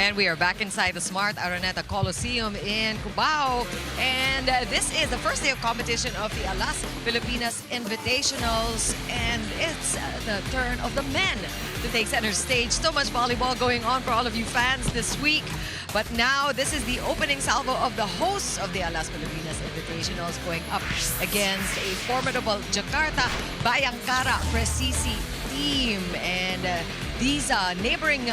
And we are back inside the Smart Araneta Coliseum in Cubao. And this is the first day of competition of the Alas Pilipinas Invitationals. And it's the turn of the men to take center stage. So much volleyball going on for all of you fans this week. But now this is the opening salvo of the hosts of the Alas Pilipinas Invitationals going up against a formidable Jakarta Bhayangkara Presisi team. And these neighboring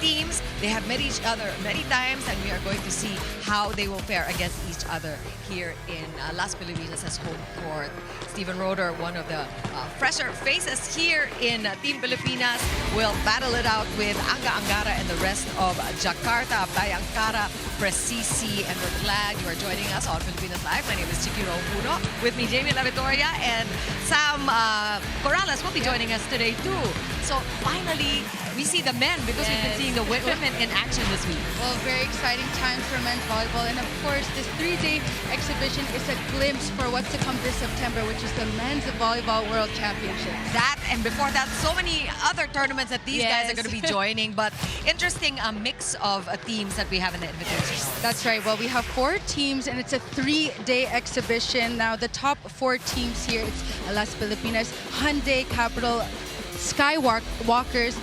teams, they have met each other many times, and we are going to see how they will fare against each other here in Las Pilipinas as home court. Stephen Roeder, one of the fresher faces here in Team Pilipinas, will battle it out with Anga Angara and the rest of Jakarta Bhayangkara Presisi. And we're glad you are joining us on Pilipinas Live. My name is Chikiro Puno. With me, Jamie La Victoria, and Sam Corrales will be joining us today too. So finally, we see the men because we've been seeing the women in action this week. Well, very exciting times for men's volleyball. And of course, this 3-day exhibition is a glimpse for what's to come this September, which is the Men's Volleyball World Championship. That, and before that, so many other tournaments that these guys are going to be joining. But interesting mix of teams that we have in the Invitational. That's right. Well, we have 4 teams, and it's a 3-day exhibition. Now, the top 4 teams here, it's Alas Pilipinas, Hyundai Capital, Skywalkers,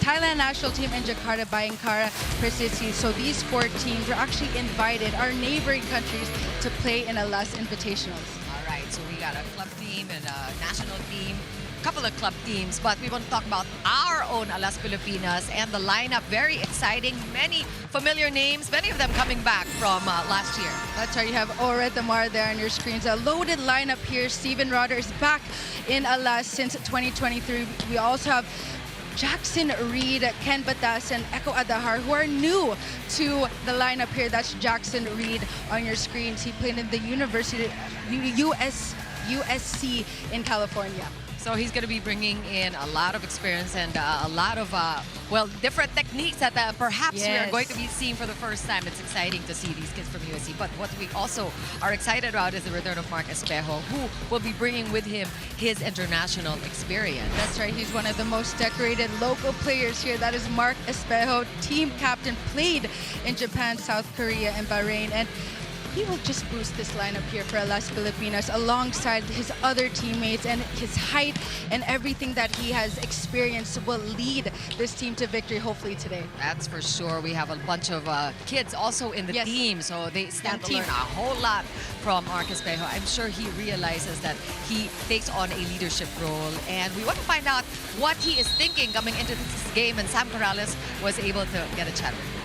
Thailand national team, and Jakarta Bhayangkara Presisi. So these 4 teams are actually invited, our neighboring countries, to play in Alas Invitationals. All right, so we got a club team and a national team, a couple of club teams, but we want to talk about our own Alas Pilipinas and the lineup. Very exciting, many familiar names, many of them coming back from last year. That's right, you have Ore Damar there on your screens. A loaded lineup here. Stephen Roeder is back in Alas since 2023. We also have Jackson Reed, Ken Batas, and Echo Adahar, who are new to the lineup here. That's Jackson Reed on your screens. He played in the USC in California. So he's going to be bringing in a lot of experience and a lot of, well, different techniques that perhaps we are going to be seeing for the first time. It's exciting to see these kids from USC. But what we also are excited about is the return of Mark Espejo, who will be bringing with him his international experience. That's right. He's one of the most decorated local players here. That is Mark Espejo, team captain, played in Japan, South Korea, and Bahrain. And he will just boost this lineup here for Alas Pilipinas alongside his other teammates, and his height and everything that he has experienced will lead this team to victory hopefully today. That's for sure. We have a bunch of kids also in the team, so they stand to learn a whole lot from Mark Espejo. I'm sure he realizes that he takes on a leadership role, and we want to find out what he is thinking coming into this game, and Sam Corrales was able to get a chat with him.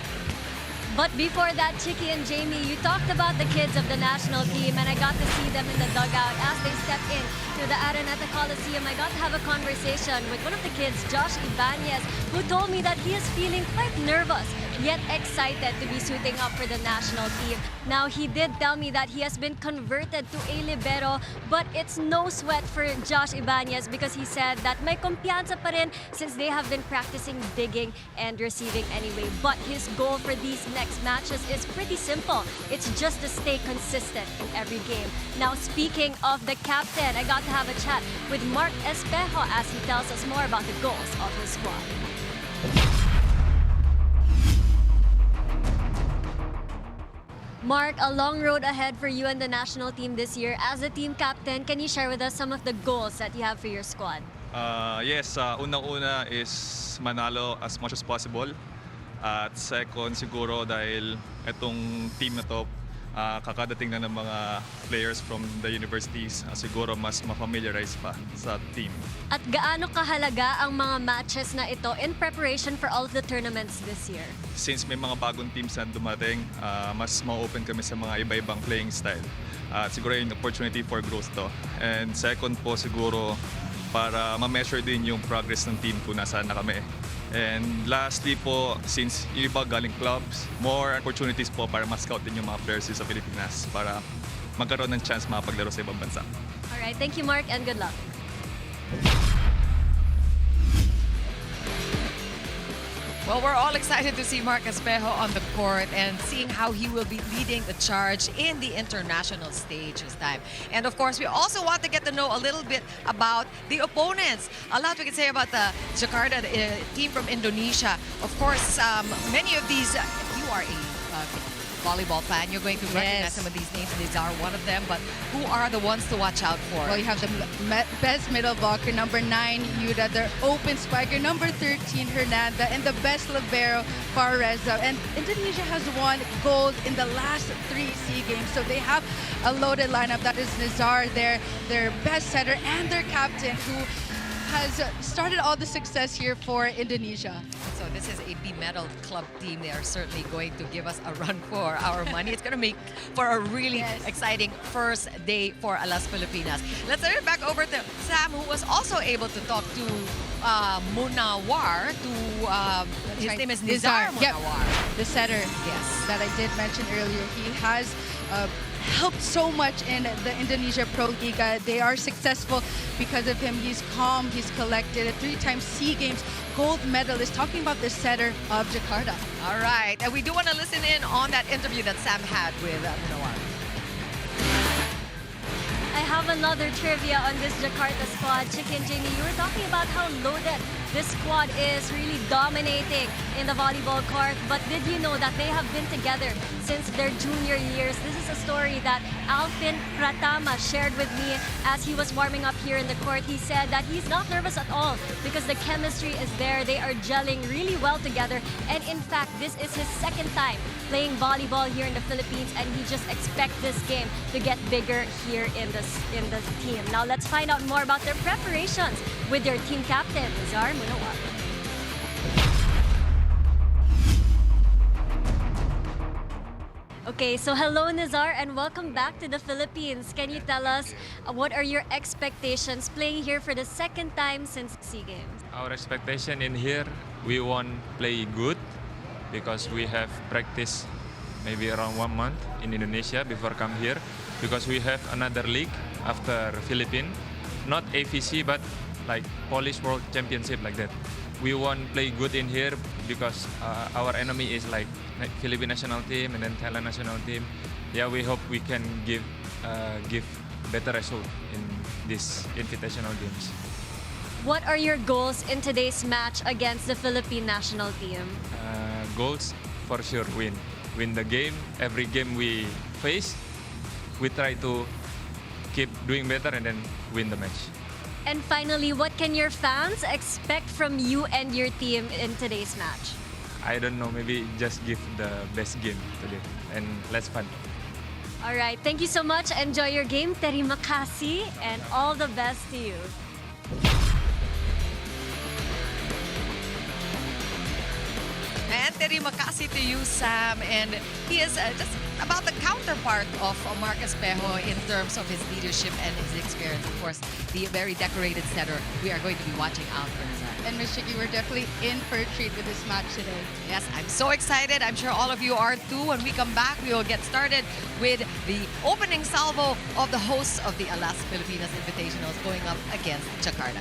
But before that, Chicky and Jamie, you talked about the kids of the national team, and I got to see them in the dugout as they stepped in to the Araneta Coliseum. I got to have a conversation with one of the kids, Josh Ibanez, who told me that he is feeling quite nervous, yet excited to be suiting up for the national team. Now, he did tell me that he has been converted to a libero, but it's no sweat for Josh Ibanez because he said that may kumpiyansa pa rin since they have been practicing digging and receiving anyway. But his goal for these next matches is pretty simple. It's just to stay consistent in every game. Now, speaking of the captain, I got to have a chat with Mark Espejo as he tells us more about the goals of his squad. Mark, a long road ahead for you and the national team this year. As a team captain, can you share with us some of the goals that you have for your squad? Yes, unang-una is manalo as much as possible. At second, siguro dahil itong team na to, kakadating na ng mga players from the universities, siguro mas ma-familiarize pa sa team. At gaano kahalaga ang mga matches na ito in preparation for all of the tournaments this year? Since may mga bagong teams na dumating, mas ma-open kami sa mga iba-ibang playing style. At siguro yung opportunity for growth to. And second po siguro, para ma-measure din yung progress ng team kung nasaan na kami. And lastly po, since yung iba galing clubs, more opportunities po para ma-scout din yung mga players sa Pilipinas para magkaroon ng chance makapaglaro sa ibang bansa. Alright, thank you Mark and good luck. Well, we're all excited to see Mark Espejo on the court and seeing how he will be leading the charge in the international stage this time. And of course, we also want to get to know a little bit about the opponents. A lot we can say about the Jakarta team from Indonesia. Of course, many of these, if you are a volleyball fan, you're going to recognize some of these names. These are one of them, but who are the ones to watch out for? Well, you have the best middle blocker, number 9, Yuda, their open spiker, number 13, Hernanda, and the best libero, Farreza. And Indonesia has won gold in the last 3 SEA Games, so they have a loaded lineup. That is Nizar, their best setter, and their captain, who has started all the success here for Indonesia. So this is a B-medal club team. They are certainly going to give us a run for our money. It's going to make for a really exciting first day for Alas Pilipinas. Let's turn it back over to Sam, who was also able to talk to Munawar. His name is Nizar Munawar. The setter, that I did mention earlier. He has helped so much in the Indonesia Pro Liga. They are successful because of him. He's calm, he's collected. A 3-time SEA Games gold medalist, talking about the setter of Jakarta. All right, and we do want to listen in on that interview that Sam had with Munawar. I have another trivia on this Jakarta squad. Chicky and Jamie, you were talking about how loaded this squad is, really dominating in the volleyball court. But did you know that they have been together since their junior years? This is a story that Alvin Pratama shared with me as he was warming up here in the court. He said that he's not nervous at all because the chemistry is there. They are gelling really well together. And in fact, this is his second time playing volleyball here in the Philippines, and he just expects this game to get bigger here in the team. Now let's find out more about their preparations with their team captain, Nizar Munawar. Okay, so hello Nizar and welcome back to the Philippines. Can you tell us what are your expectations playing here for the second time since SEA Games? Our expectation in here, we want play good because we have practice maybe around 1 month in Indonesia before come here, because we have another league after Philippines, not AVC but like Polish World Championship like that. We want play good in here because our enemy is like Philippine national team and then Thailand national team. Yeah, we hope we can give better result in this invitational games. What are your goals in today's match against the Philippine national team? Goals for sure win the game. Every game we face, we try to keep doing better and then win the match. And finally, what can your fans expect from you and your team in today's match? I don't know, maybe just give the best game today and let's fun. All right, thank you so much. Enjoy your game. Terima kasih and all the best to you. And terima kasih to you, Sam. And he is just about the counterpart of Mark Espejo in terms of his leadership and his experience. Of course, the very decorated setter we are going to be watching out for. And Ms. Chicky, we're definitely in for a treat with this match today. Yes, I'm so excited. I'm sure all of you are too. When we come back, we will get started with the opening salvo of the hosts of the Alas Pilipinas Invitationals going up against Jakarta.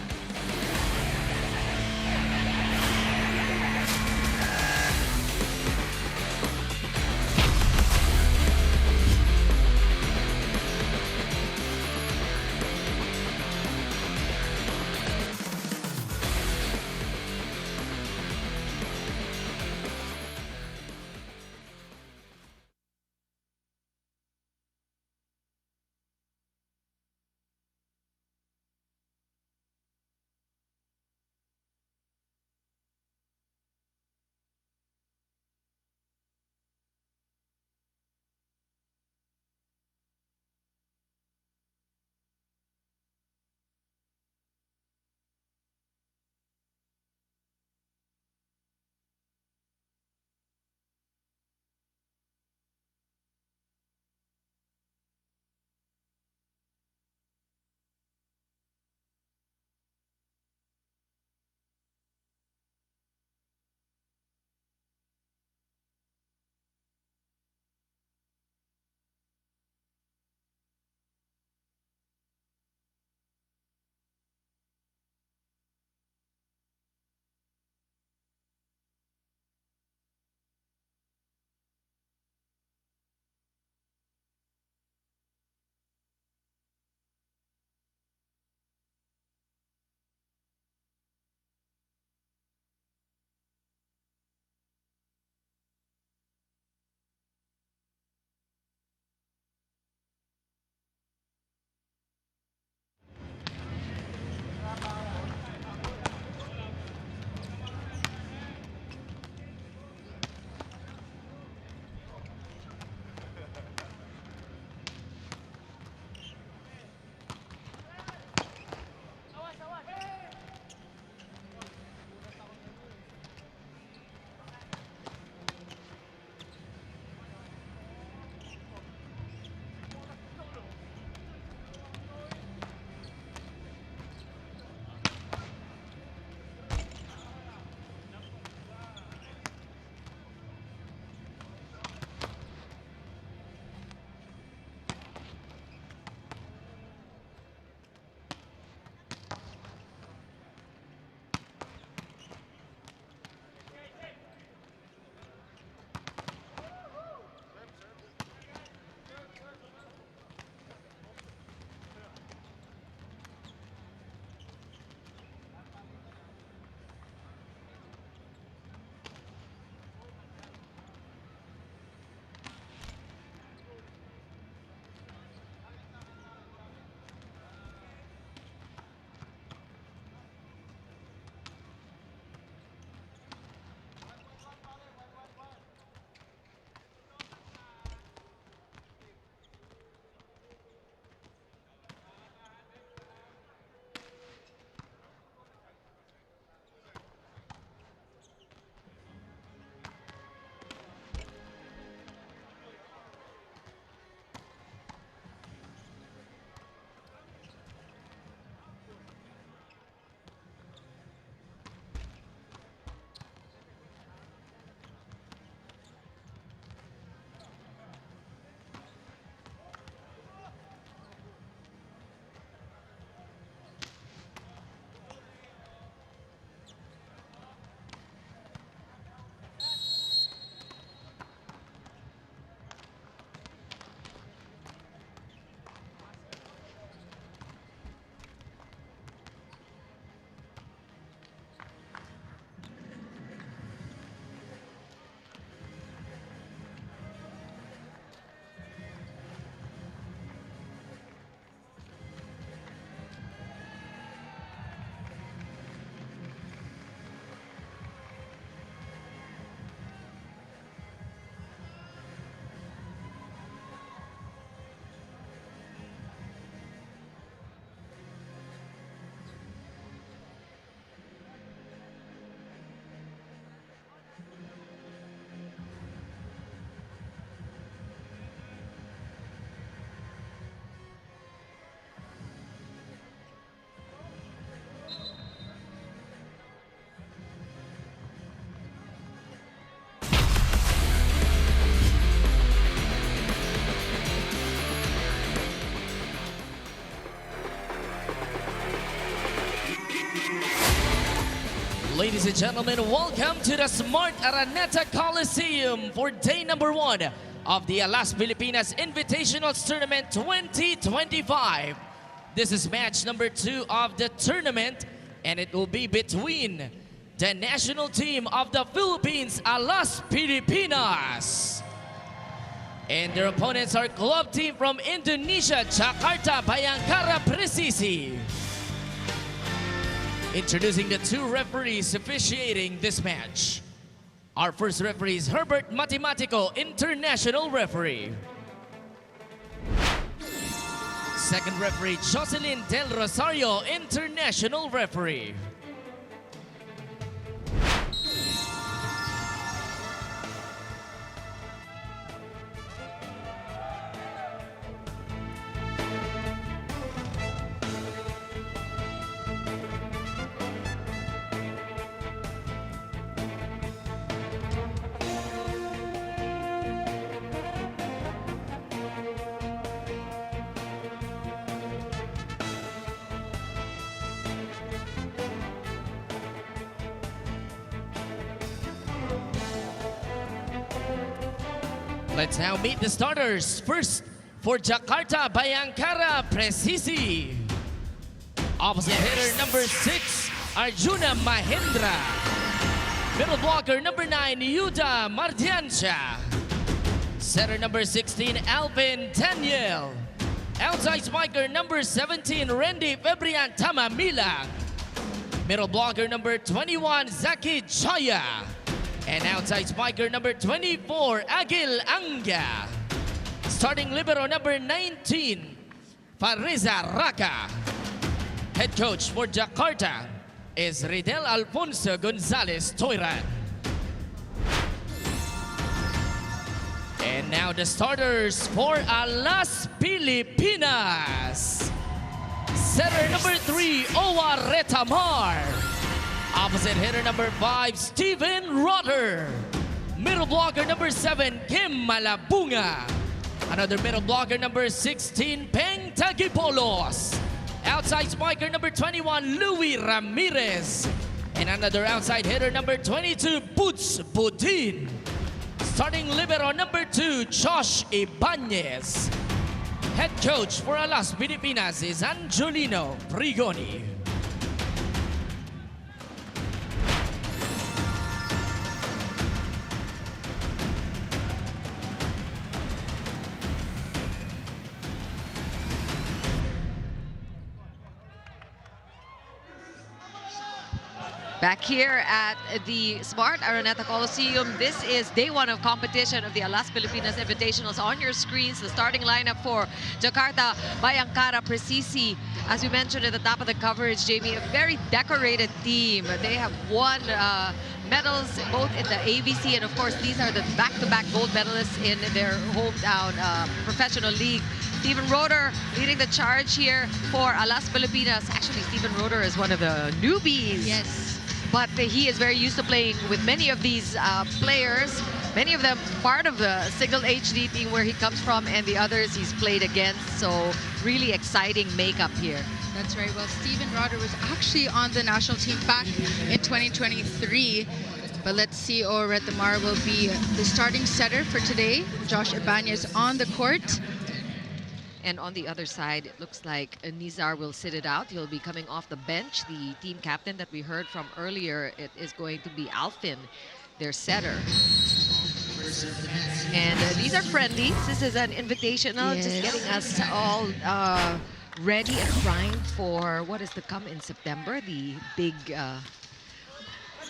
Ladies and gentlemen, welcome to the Smart Araneta Coliseum for day number 1 of the Alas Pilipinas Invitationals Tournament 2025. This is match number 2 of the tournament, and it will be between the national team of the Philippines, Alas Pilipinas, and their opponents are club team from Indonesia, Jakarta, Bhayangkara, Presisi. Introducing the 2 referees officiating this match. Our first referee is Herbert Matematico, international referee. Second referee, Jocelyn Del Rosario, international referee. Let's now meet the starters. First, for Jakarta, Bhayangkara, Presisi. Opposite hitter number 6, Arjuna Mahendra. Middle blocker number 9, Yuda Mardiansha. Setter number 16, Alvin Daniel. Outside spiker number 17, Randy Febrian Tamamila. Middle blocker number 21, Zaki Chaya. And outside spiker number 24, Agil Anga. Starting libero number 19, Fariza Raka. Head coach for Jakarta is Ridel Alfonso Gonzalez Toiran. And now the starters for Alas Pilipinas. Setter number 3, Owa Retamar. Opposite hitter number 5, Steven Rotter. Middle blocker number 7, Kim Malabunga. Another middle blocker number 16, Peng Tagipolos. Outside spiker number 21, Louis Ramirez. And another outside hitter number 22, Boots Budin. Starting libero number 2, Josh Ibanez. Head coach for Alas Pilipinas is Angelino Frigoni. Back here at the Smart Araneta Coliseum, this is day 1 of competition of the Alas Pilipinas Invitationals. On your screens, the starting lineup for Jakarta, Bhayangkara, Presisi. As we mentioned at the top of the coverage, Jamie, a very decorated team. They have won medals both in the AVC, and of course, these are the back-to-back gold medalists in their hometown professional league. Steven Roeder leading the charge here for Alas Pilipinas. Actually, Steven Roeder is one of the newbies. Yes. But he is very used to playing with many of these players, many of them part of the Signal HD team where he comes from, and the others he's played against. So really exciting makeup here. That's right. Well, Steven Roeder was actually on the national team back in 2023. But let's see, Retamar will be the starting setter for today. Josh Ibanez on the court. And on the other side, it looks like Nizar will sit it out. He'll be coming off the bench. The team captain that we heard from earlier, it is going to be Alvin, their setter. And these are friendlies. This is an invitational, yes, just getting us all ready and primed for what is to come in September, the big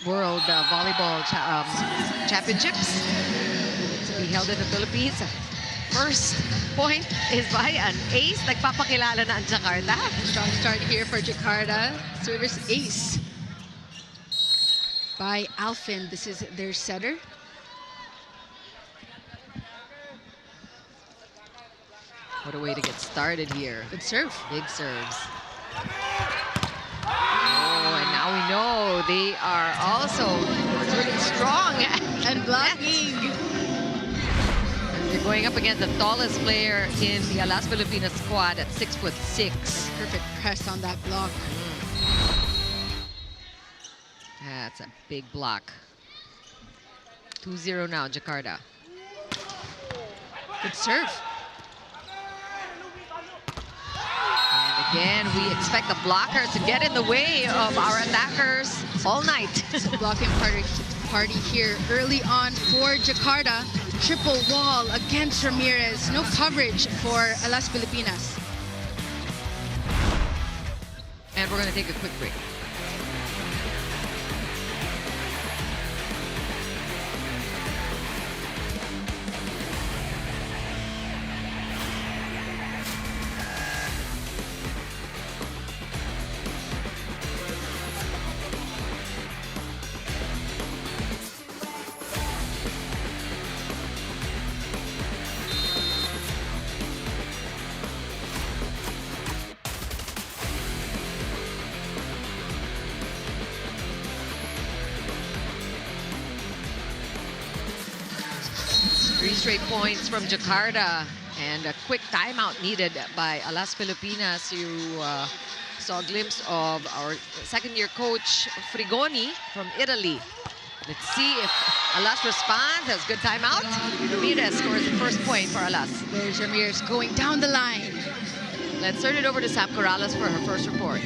World Volleyball Championships to be held in the Philippines. First point is by an ace. Nagpapakilala na ang Jakarta. Strong start here for Jakarta. Service ace by Alvin. This is their setter. What a way to get started here. Good serve. Big serves. Oh, and now we know they are also really strong And blocking. They're going up against the tallest player in the Alas Pilipinas squad at 6'6". Perfect press on that block. That's a big block. 2-0 now, Jakarta. Good serve. And again, we expect the blocker to get in the way of our attackers all night. Blocking party here early on for Jakarta. Triple wall against Ramirez. No coverage for Las Pilipinas. And we're going to take a quick break. Three straight points from Jakarta and a quick timeout needed by Las Pilipinas. You saw a glimpse of our second-year coach, Frigoni, from Italy. Let's see if Alas responds. Has good timeout. Ramirez scores the first point for Alas. There's Ramirez going down the line. Let's turn it over to Sam Corrales for her first report.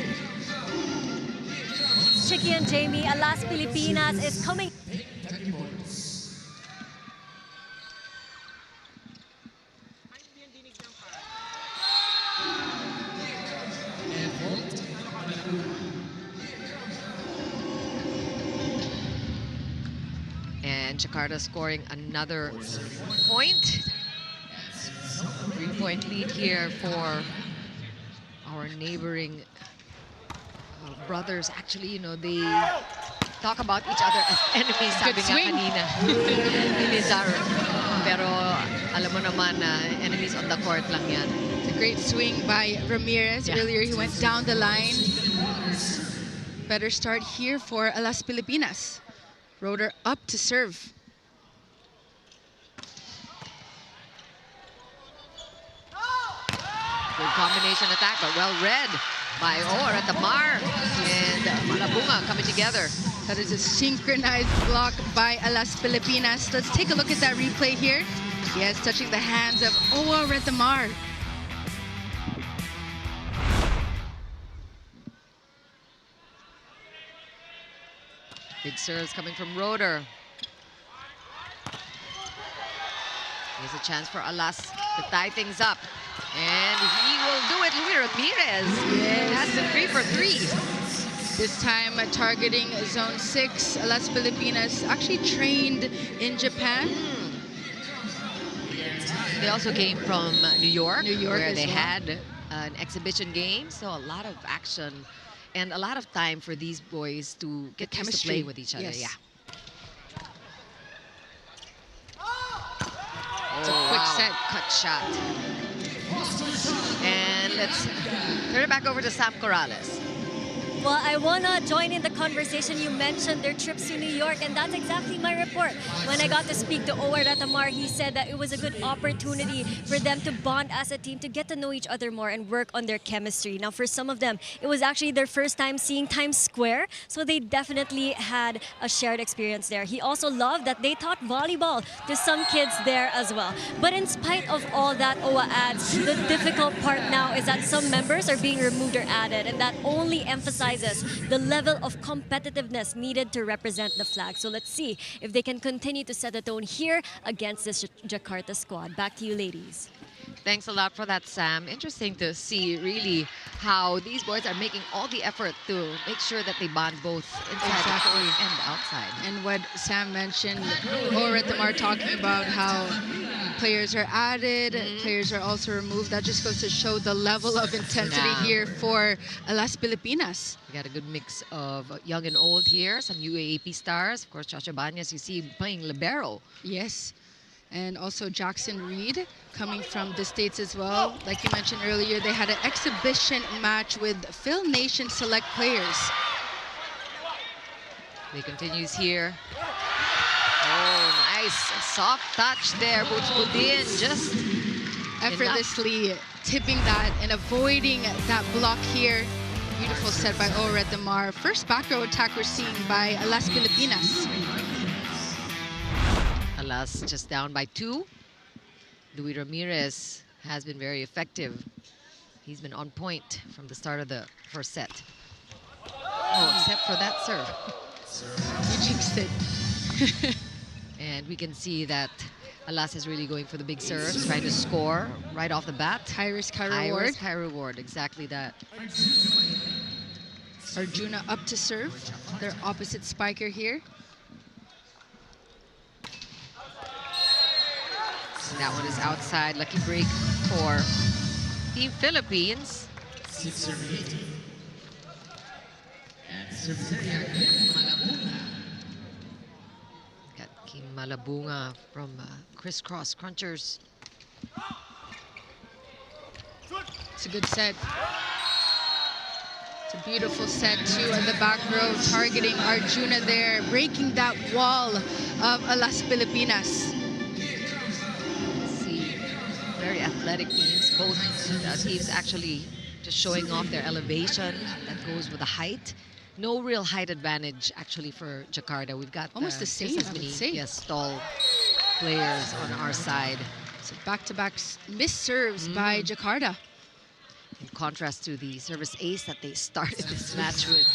Chicky and Jamie, Las Pilipinas is coming. And Jakarta scoring another point. 3-point lead here for our neighboring brothers. Actually, you know, they talk about each other as enemies. Good Sabi nga swing. kanina ni Lizar. Pero alam mo naman na enemies on the court lang yan. It's a great swing by Ramirez. Yeah. Earlier he went down the line. Better start here for Las Pilipinas. Roeder up to serve. Good combination attack, but well read by Retamar and Malabunga coming together. That is a synchronized block by Las Pilipinas. Let's take a look at that replay here. Yes, touching the hands of Retamar. Big serves coming from Roeder. Here's a chance for Alas to tie things up. And he will do it. Luis Ramirez. Yes. That's the 3 for 3. This time targeting zone 6. Las Pilipinas actually trained in Japan. They also came from New York where as they well. had an exhibition game. So a lot of action and a lot of time for these boys to get used to play with each other. Yes. Yeah. It's a quick set. Cut shot. And let's turn it back over to Sam Corrales. Well, I want to join in the conversation. You mentioned their trips to New York, and that's exactly my report. When I got to speak to Retamar, he said that it was a good opportunity for them to bond as a team, to get to know each other more and work on their chemistry. Now, for some of them, it was actually their first time seeing Times Square, so they definitely had a shared experience there. He also loved that they taught volleyball to some kids there as well. But in spite of all that, Owa adds, the difficult part now is that some members are being removed or added, and that only emphasizes the level of competitiveness needed to represent the flag. So let's see if they can continue to set the tone here against this Jakarta squad. Back to you, ladies. Thanks a lot for that, Sam. Interesting to see really how these boys are making all the effort to make sure that they bond both inside the court and outside. And what Sam mentioned, Retamar talking about how players are added, players are also removed. That just goes to show the level of intensity Yeah. here for Las Pilipinas. We got a good mix of young and old here. Some UAAP stars. Of course, Chacha Banyas, you see playing libero. Yes. And also Jackson Reed coming from the States as well. Like you mentioned earlier, they had an exhibition match with Phil Nation select players. He continues here. Oh, nice. Soft touch there. Budin just Effortlessly tipping that and avoiding that block here. Beautiful set by Oretamar. First back row attack we're seeing by Las Pilipinas. Alas just down by 2. Luis Ramirez has been very effective. He's been on point from the start of the first set. Oh, except for that serve. You jinxed it. And we can see that Alas is really going for the big serves, trying to score right off the bat. High risk, high High reward. risk, high reward. Exactly that. Arjuna up to serve. Their opposite spiker here. That one is outside. Lucky break for Team Philippines. Got Kim Malabunga from Crisscross Crunchers. It's a good set. It's a beautiful set too at the back row, targeting Arjuna there, breaking that wall of Las Pilipinas. See, very athletic teams. Both teams actually just showing off their elevation that goes with the height. No real height advantage actually for Jakarta. We've got Almost the same, just as I would many, say. yes, tall players on our side. So back-to-back missed serves by Jakarta. In contrast to the service ace that they started this match with.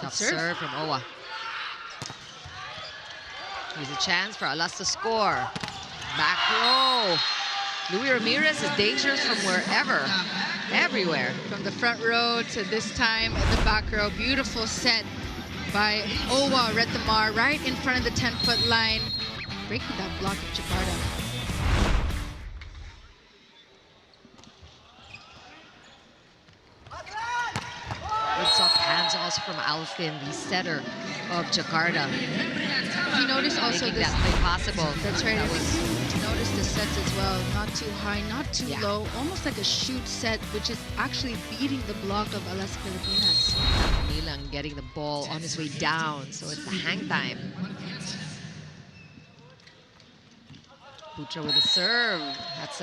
Tough serve from Owa. Here's a chance for Alas to score. Back row. Luis Ramirez is dangerous from wherever, everywhere. From the front row to this time at the back row. Beautiful set by Owa Retamar right in front of the 10-foot line, breaking that block of Jakarta. Good soft hands also from Alfin, the setter of Jakarta. You notice also Making this. that play possible. That's right. That was Notice the sets as well. Not too high, not too Yeah. low. Almost like a shoot set, which is actually beating the block of Las Pilipinas. Milang getting the ball on his way down, so it's the hang time. Putra with a serve. That's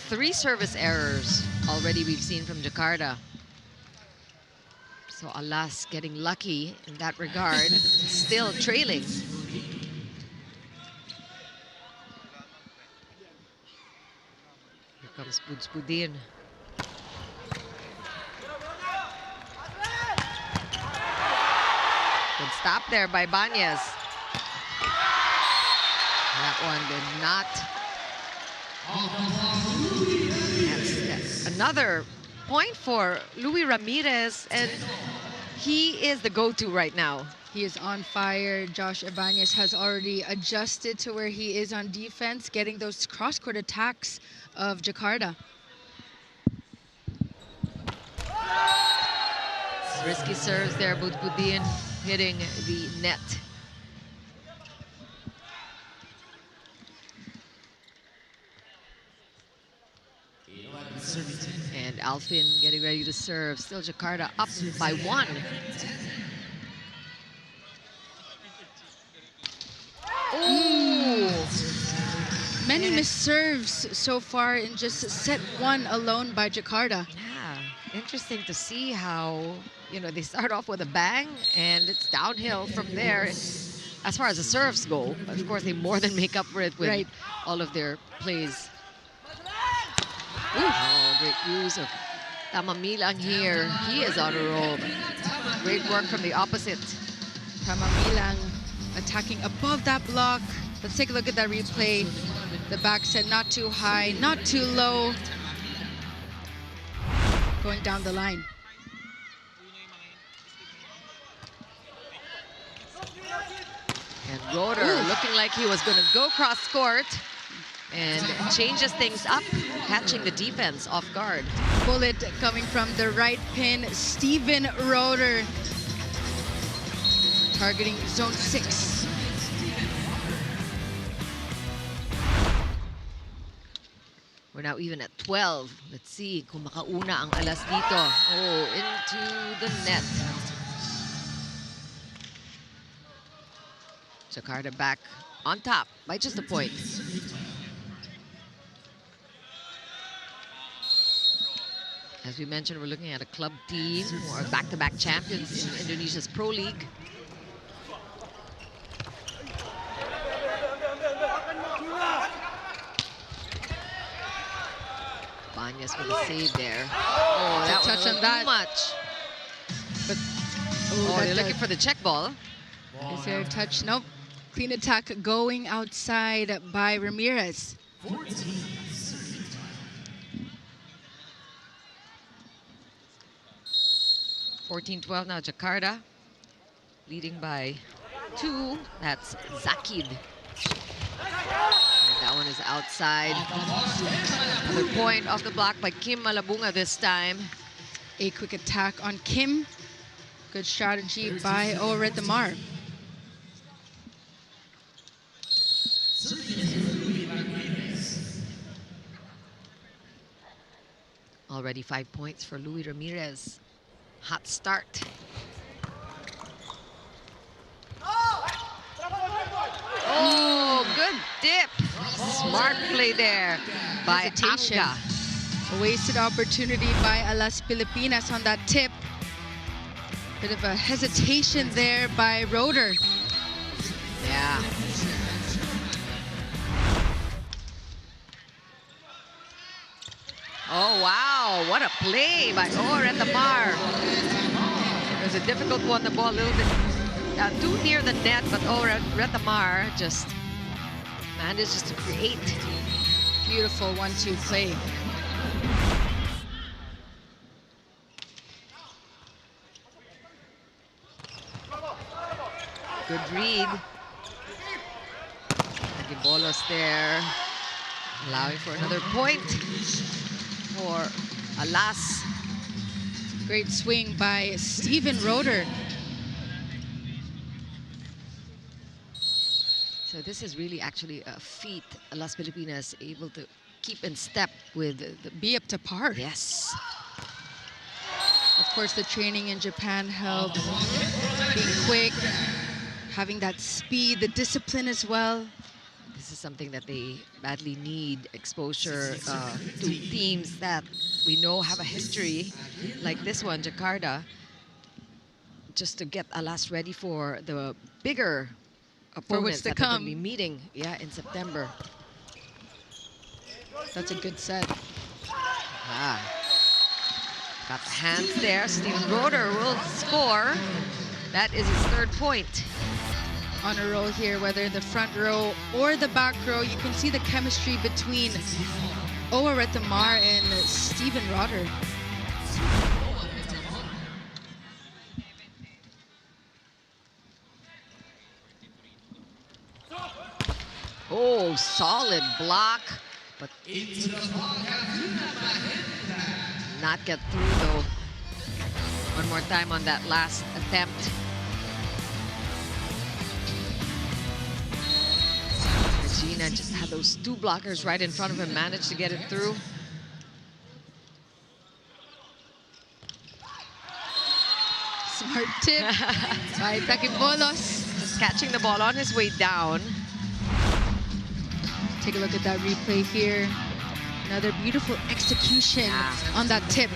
3 service errors already we've seen from Jakarta. So Alas getting lucky in that regard, still trailing. Here comes Budspudin. Good stop there by Banyas. That one did not. That's another point for Luis Ramirez, and he is the go-to right now. He is on fire. Josh Ibanez has already adjusted to where he is on defense, getting those cross-court attacks of Jakarta. Risky serves there, Budspudin hitting the net. And Alfin getting ready to serve. Still Jakarta up by 1. Ooh! Many missed serves so far in just set 1 alone by Jakarta. Yeah, interesting to see how, they start off with a bang and it's downhill from there as far as the serves go. Of course, they more than make up for it with all of their plays. Oh, great use of Tamamilang here. He is on a roll. Great work from the opposite. Tamamilang attacking above that block. Let's take a look at that replay. The back set not too high, not too low. Going down the line. And Roder looking like he was going to go cross court and changes things up, catching the defense off guard. Bullet coming from the right pin. Steven Roder targeting zone 6. We're now even at 12. Let's see kung makauna ang Alas dito. Oh, into the net. Jakarta back on top by just a point. As we mentioned, we're looking at a club team who are back-to-back champions in Indonesia's Pro League. Banyas with a save there. Oh, that touch was on that. too much. But Oh, they're that looking for the check ball. is there a touch? Nope. Clean attack going outside by Ramirez. 14-12 now, Jakarta. Leading by 2. That's Zakid. And that one is outside. Another point off the block by Kim Malabunga this time. A quick attack on Kim. Good strategy by Oretamar. Already 5 points for Luis Ramirez. Hot start. Oh, good dip. Smart play there by Hesitation. Anga. A wasted opportunity by Alas Pilipinas on that tip. Bit of a hesitation there by Roder. Yeah. Oh, wow. What a play by Oretamar. It was a difficult one. The ball a little bit too near the net, but Oretamar just manages to create. Beautiful 1-2 play. Good read. Agibolos there, allowing for another point for Alas. Great swing by Steven Roder. So this is really actually a feat. Las Pilipinas able to keep in step with the Be up to par. yes. Of course, the training in Japan helped. Being quick, having that speed, the discipline as well. This is something that they badly need, exposure to teams that we know have a history like this one, Jakarta, just to get Alas ready for the bigger opponents to that they're going come. to be meeting in September. That's a good set. Ah. Got the hands there. Steven Roder will score. That is his 3rd point. On a roll here, whether the front row or the back row, you can see the chemistry between Oretamar and Steven Roder. Oh, solid block, but not get through though. One more time on that last attempt. Regina just had those 2 blockers right in front of him, managed to get it through. Smart tip by Taquibolos. Just catching the ball on his way down. Take a look at that replay here. Another beautiful execution on that tip.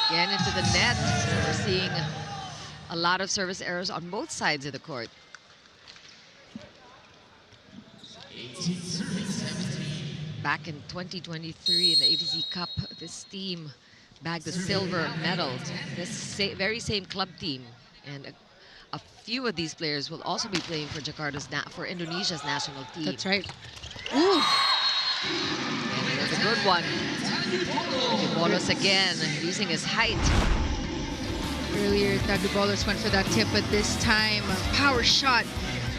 Again into the net. We're seeing a lot of service errors on both sides of the court. Back in 2023 in the AVC Cup, this team bagged the silver medal. This very same club team, and a few of these players will also be playing for for Indonesia's national team. That's right. Ooh. And it was a good one. Bolos again using his height. Earlier, Taquibolos went for that tip, but this time, a power shot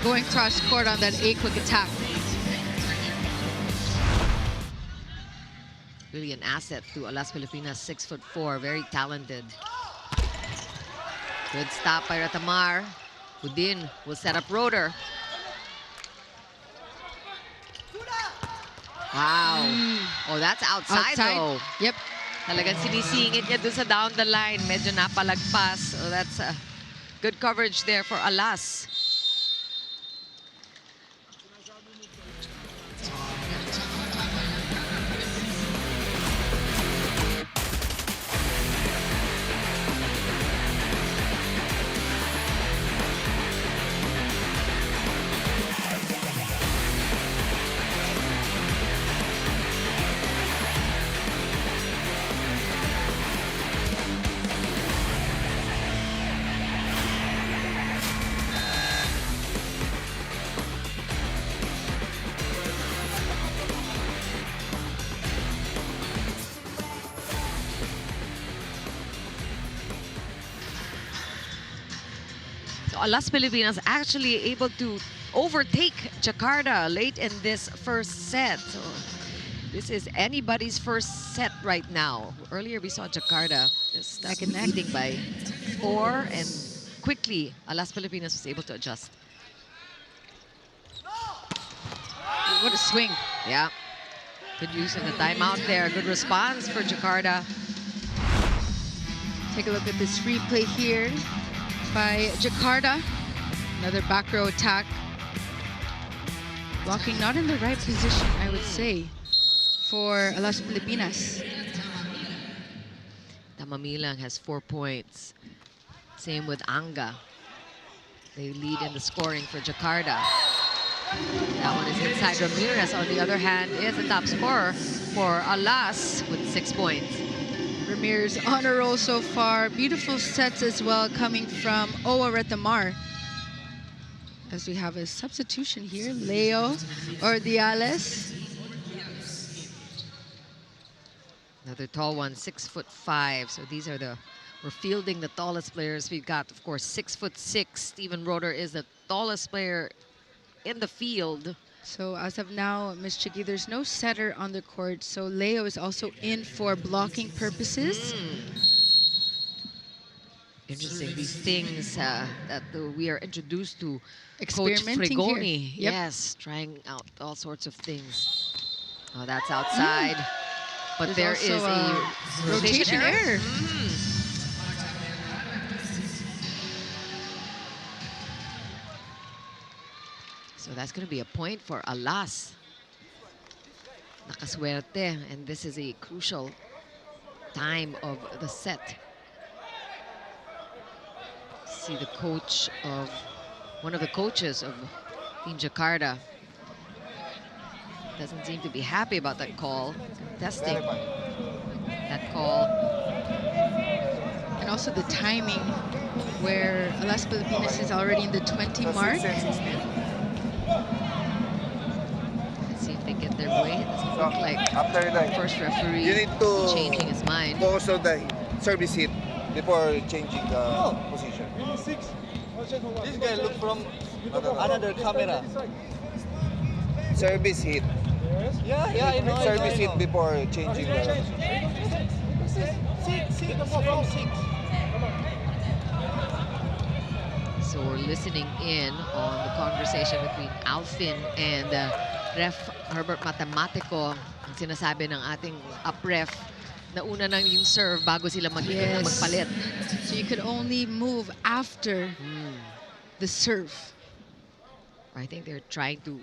going cross court on that quick attack. Really an asset to Las Pilipinas, 6'4", very talented. Good stop by Ratamar. Udin will set up Roder. Wow. Oh, that's outside though. Yep. Talagang sinisingit niya dun sa down the line. Medyo napalagpas. So that's good coverage there for Alas. So Alas Pilipinas actually able to overtake Jakarta late in this first set. So this is anybody's first set right now. Earlier we saw Jakarta just leading by 4, and quickly Alas Pilipinas was able to adjust. What a swing. Yeah. Good use of the timeout there. Good response for Jakarta. Take a look at this replay here by Jakarta. Another back row attack. Blocking not in the right position, I would say, for Alas Pilipinas. Tamamilang has 4 points. Same with Anga. They lead in the scoring for Jakarta. That one is inside. Ramirez, on the other hand, is the top scorer for Alas with 6 points. Ramirez on a roll so far. Beautiful sets as well coming from Owa Retamar. As we have a substitution here, Leo Ordiales. Another tall one, 6'5". So these are we're fielding the tallest players. We've got, of course, 6'6". Steven Roeder is the tallest player in the field. So as of now, Ms. Chicky, there's no setter on the court. So Leo is also in for blocking purposes. Interesting, these things that we are introduced to. Coach Experimenting Frigoni, here. Yep. yes, trying out all sorts of things. Oh, that's outside. But There's there is also a rotation error. So that's going to be a point for Alas. Nakaswerte, and this is a crucial time of the set. See the coach of one of the coaches of Team Jakarta doesn't seem to be happy about that call, contesting that call. And also the timing, where Alas Pilipinas is already in the 20 mark. Let's see if they get their way. It doesn't look like After the that, first referee you need to changing his mind. focus on the service hit before changing the position. This guy look from another camera. Service hit. Yeah, I know. Service hit before changing the Six from six. So we're listening in on the conversation between Alfin and Ref Herbert Matematico. Ang sinasabi ng ating up-ref na una nang yung serve bago sila magpalit. So you could only move after the serve. I think they're trying to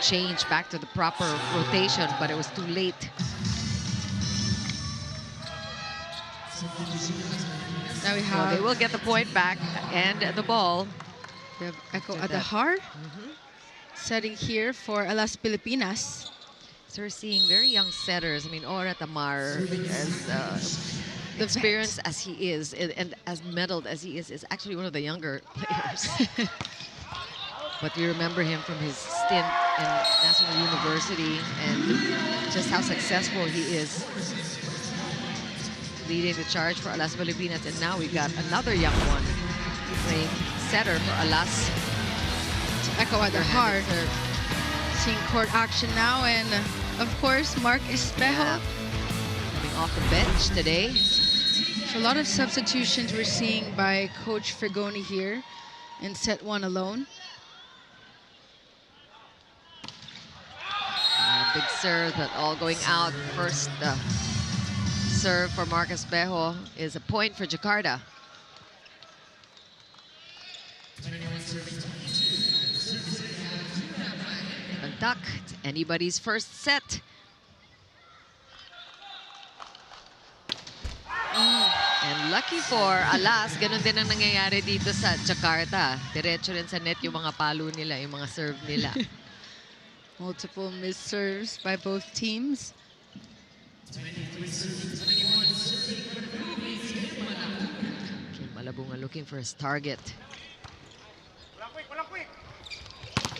change back to the proper rotation, but it was too late. Now we So have, they will get the point back and the ball. we have Echo Adahar setting here for Alas Pilipinas. So we're seeing very young setters. I mean, Ora Tamar, as experienced as he is and as medaled as he is actually one of the younger players. But we remember him from his stint in National University and just how successful he is leading the charge for Alas Pilipinas. And now we've got another young one playing setter for Alas. Echo Adahar seeing court action now, and of course Mark Espejo. Coming off the bench today. So a lot of substitutions we're seeing by Coach Frigoni here in set one alone. big serve, but all going out. First serve for Marcus Bejo is a point for Jakarta. Duck, it's anybody's first set. And lucky for Alas, ganun din ang nangyayari dito sa Jakarta. Diretso rin sa net yung mga palo nila, yung mga serve nila. Multiple missed serves by both teams. Kim Malabunga looking for his target.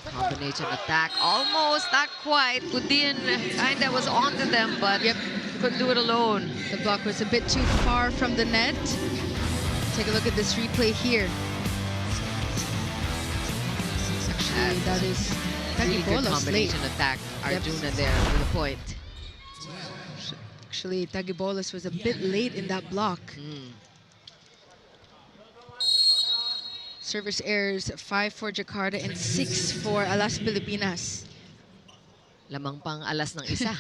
Combination attack, almost, not quite. Kudin kinda was onto them, but couldn't do it alone. The block was a bit too far from the net. Take a look at this replay here. Actually, that is Really good Tagibolos late. combination attack. Arjuna there with a point. Actually, Tagibolos was a bit late in that block. Service errors, 5 for Jakarta and 6 for Alas Pilipinas. Lamang pang alas ng isa.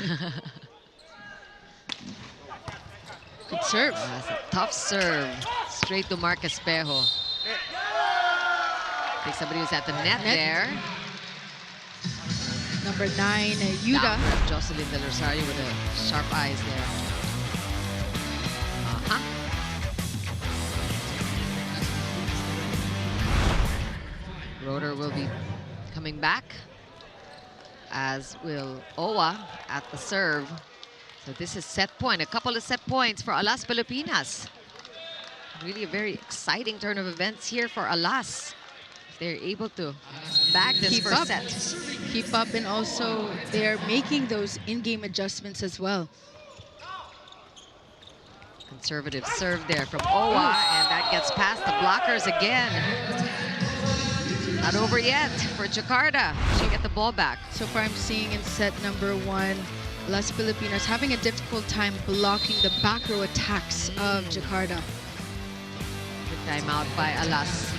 Good serve. That's a tough serve. Straight to Marcus Bejo. I think somebody was at the net there. Number 9, Yuda. Down for Jocelyn Del Rosario with the sharp eyes there. Rotor will be coming back, as will Owa at the serve. So this is set point, a couple of set points for Alas Pilipinas. Really a very exciting turn of events here for Alas. If they're able to bag this first set. Keep up, and also they're making those in-game adjustments as well. Conservative serve there from Owa, and that gets past the blockers again. Not over yet for Jakarta. She get the ball back. So far I'm seeing in set number 1, Las Pilipinas having a difficult time blocking the back row attacks of Jakarta. Good timeout by Alas.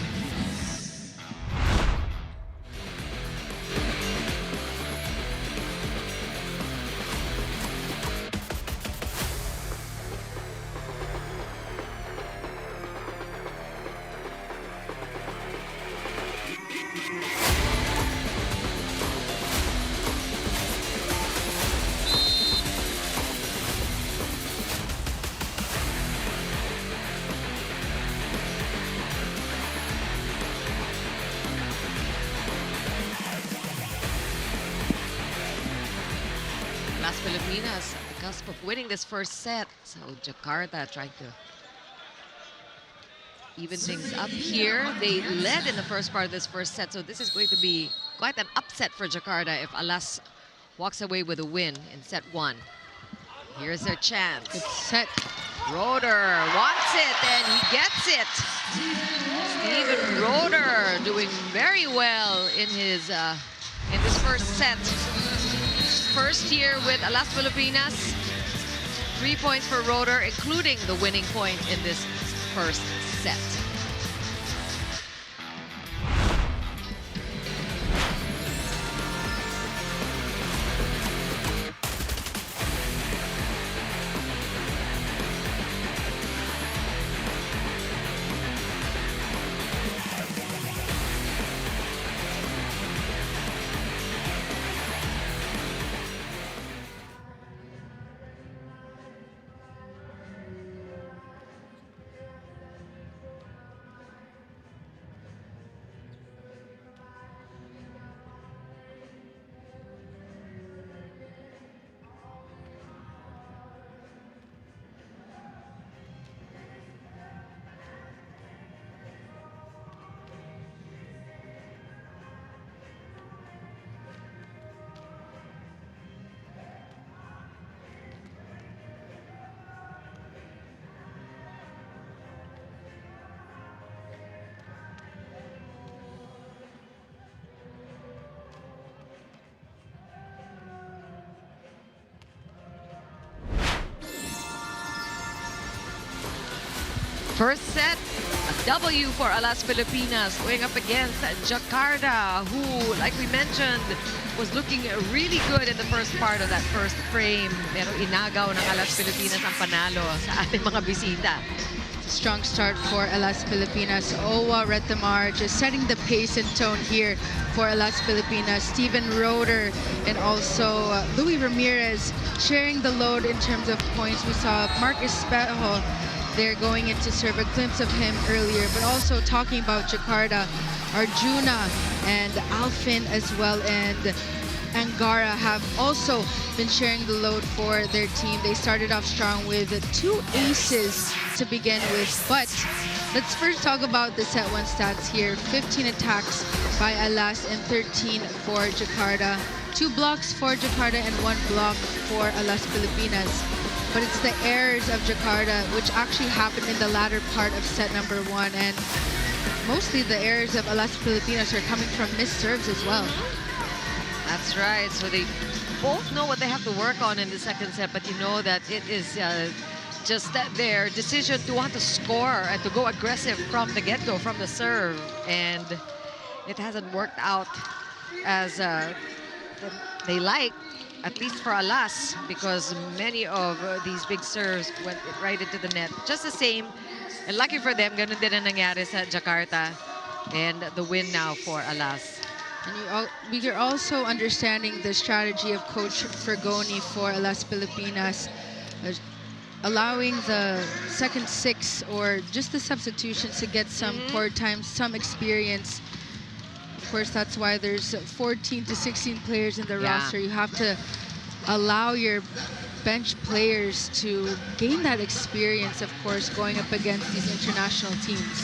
Las Pilipinas at the cusp of winning this first set. So Jakarta trying to even things up here. They led in the first part of this first set, so this is going to be quite an upset for Jakarta if Alas walks away with a win in set 1. Here's their chance. Good set. Rotor wants it, and he gets it. Steven Rotor doing very well in his in this first set. First year with Alas Pilipinas. 3 points for Rotor, including the winning point in this first set. First set, a W for Alas Pilipinas going up against Jakarta, who, like we mentioned, was looking really good in the first part of that first frame. Pero inagaw ng Alas Pilipinas ang panalo sa ating mga bisita. Strong start for Alas Pilipinas. Owa Retamar just setting the pace and tone here for Alas Pilipinas. Steven Roeder and also Louis Ramirez sharing the load in terms of points. We saw Mark Espejo there going into serve, a glimpse of him earlier, but also talking about Jakarta, Arjuna and Alfin as well, and Angara have also been sharing the load for their team. They started off strong with 2 aces to begin with, but let's first talk about the set 1 stats here. 15 attacks by Alas and 13 for Jakarta. 2 blocks for Jakarta and 1 block for Alas Pilipinas. But it's the errors of Jakarta which actually happened in the latter part of set number 1, and mostly the errors of Alas Pilipinas are coming from missed serves as well. That's right. So they both know what they have to work on in the second set, but you know that it is just that their decision to want to score and to go aggressive from the get-go, from the serve, and it hasn't worked out as they like, at least for Alas, because many of these big serves went right into the net. Just the same, and lucky for them, ganun din ang nangyari sa Jakarta, and the win now for Alas. And we are also understanding the strategy of Coach Fergoni for Alas Pilipinas, allowing the second 6 or just the substitutions to get some court time, some experience. Of course, that's why there's 14 to 16 players in the roster. You have to allow your bench players to gain that experience, of course, going up against these international teams.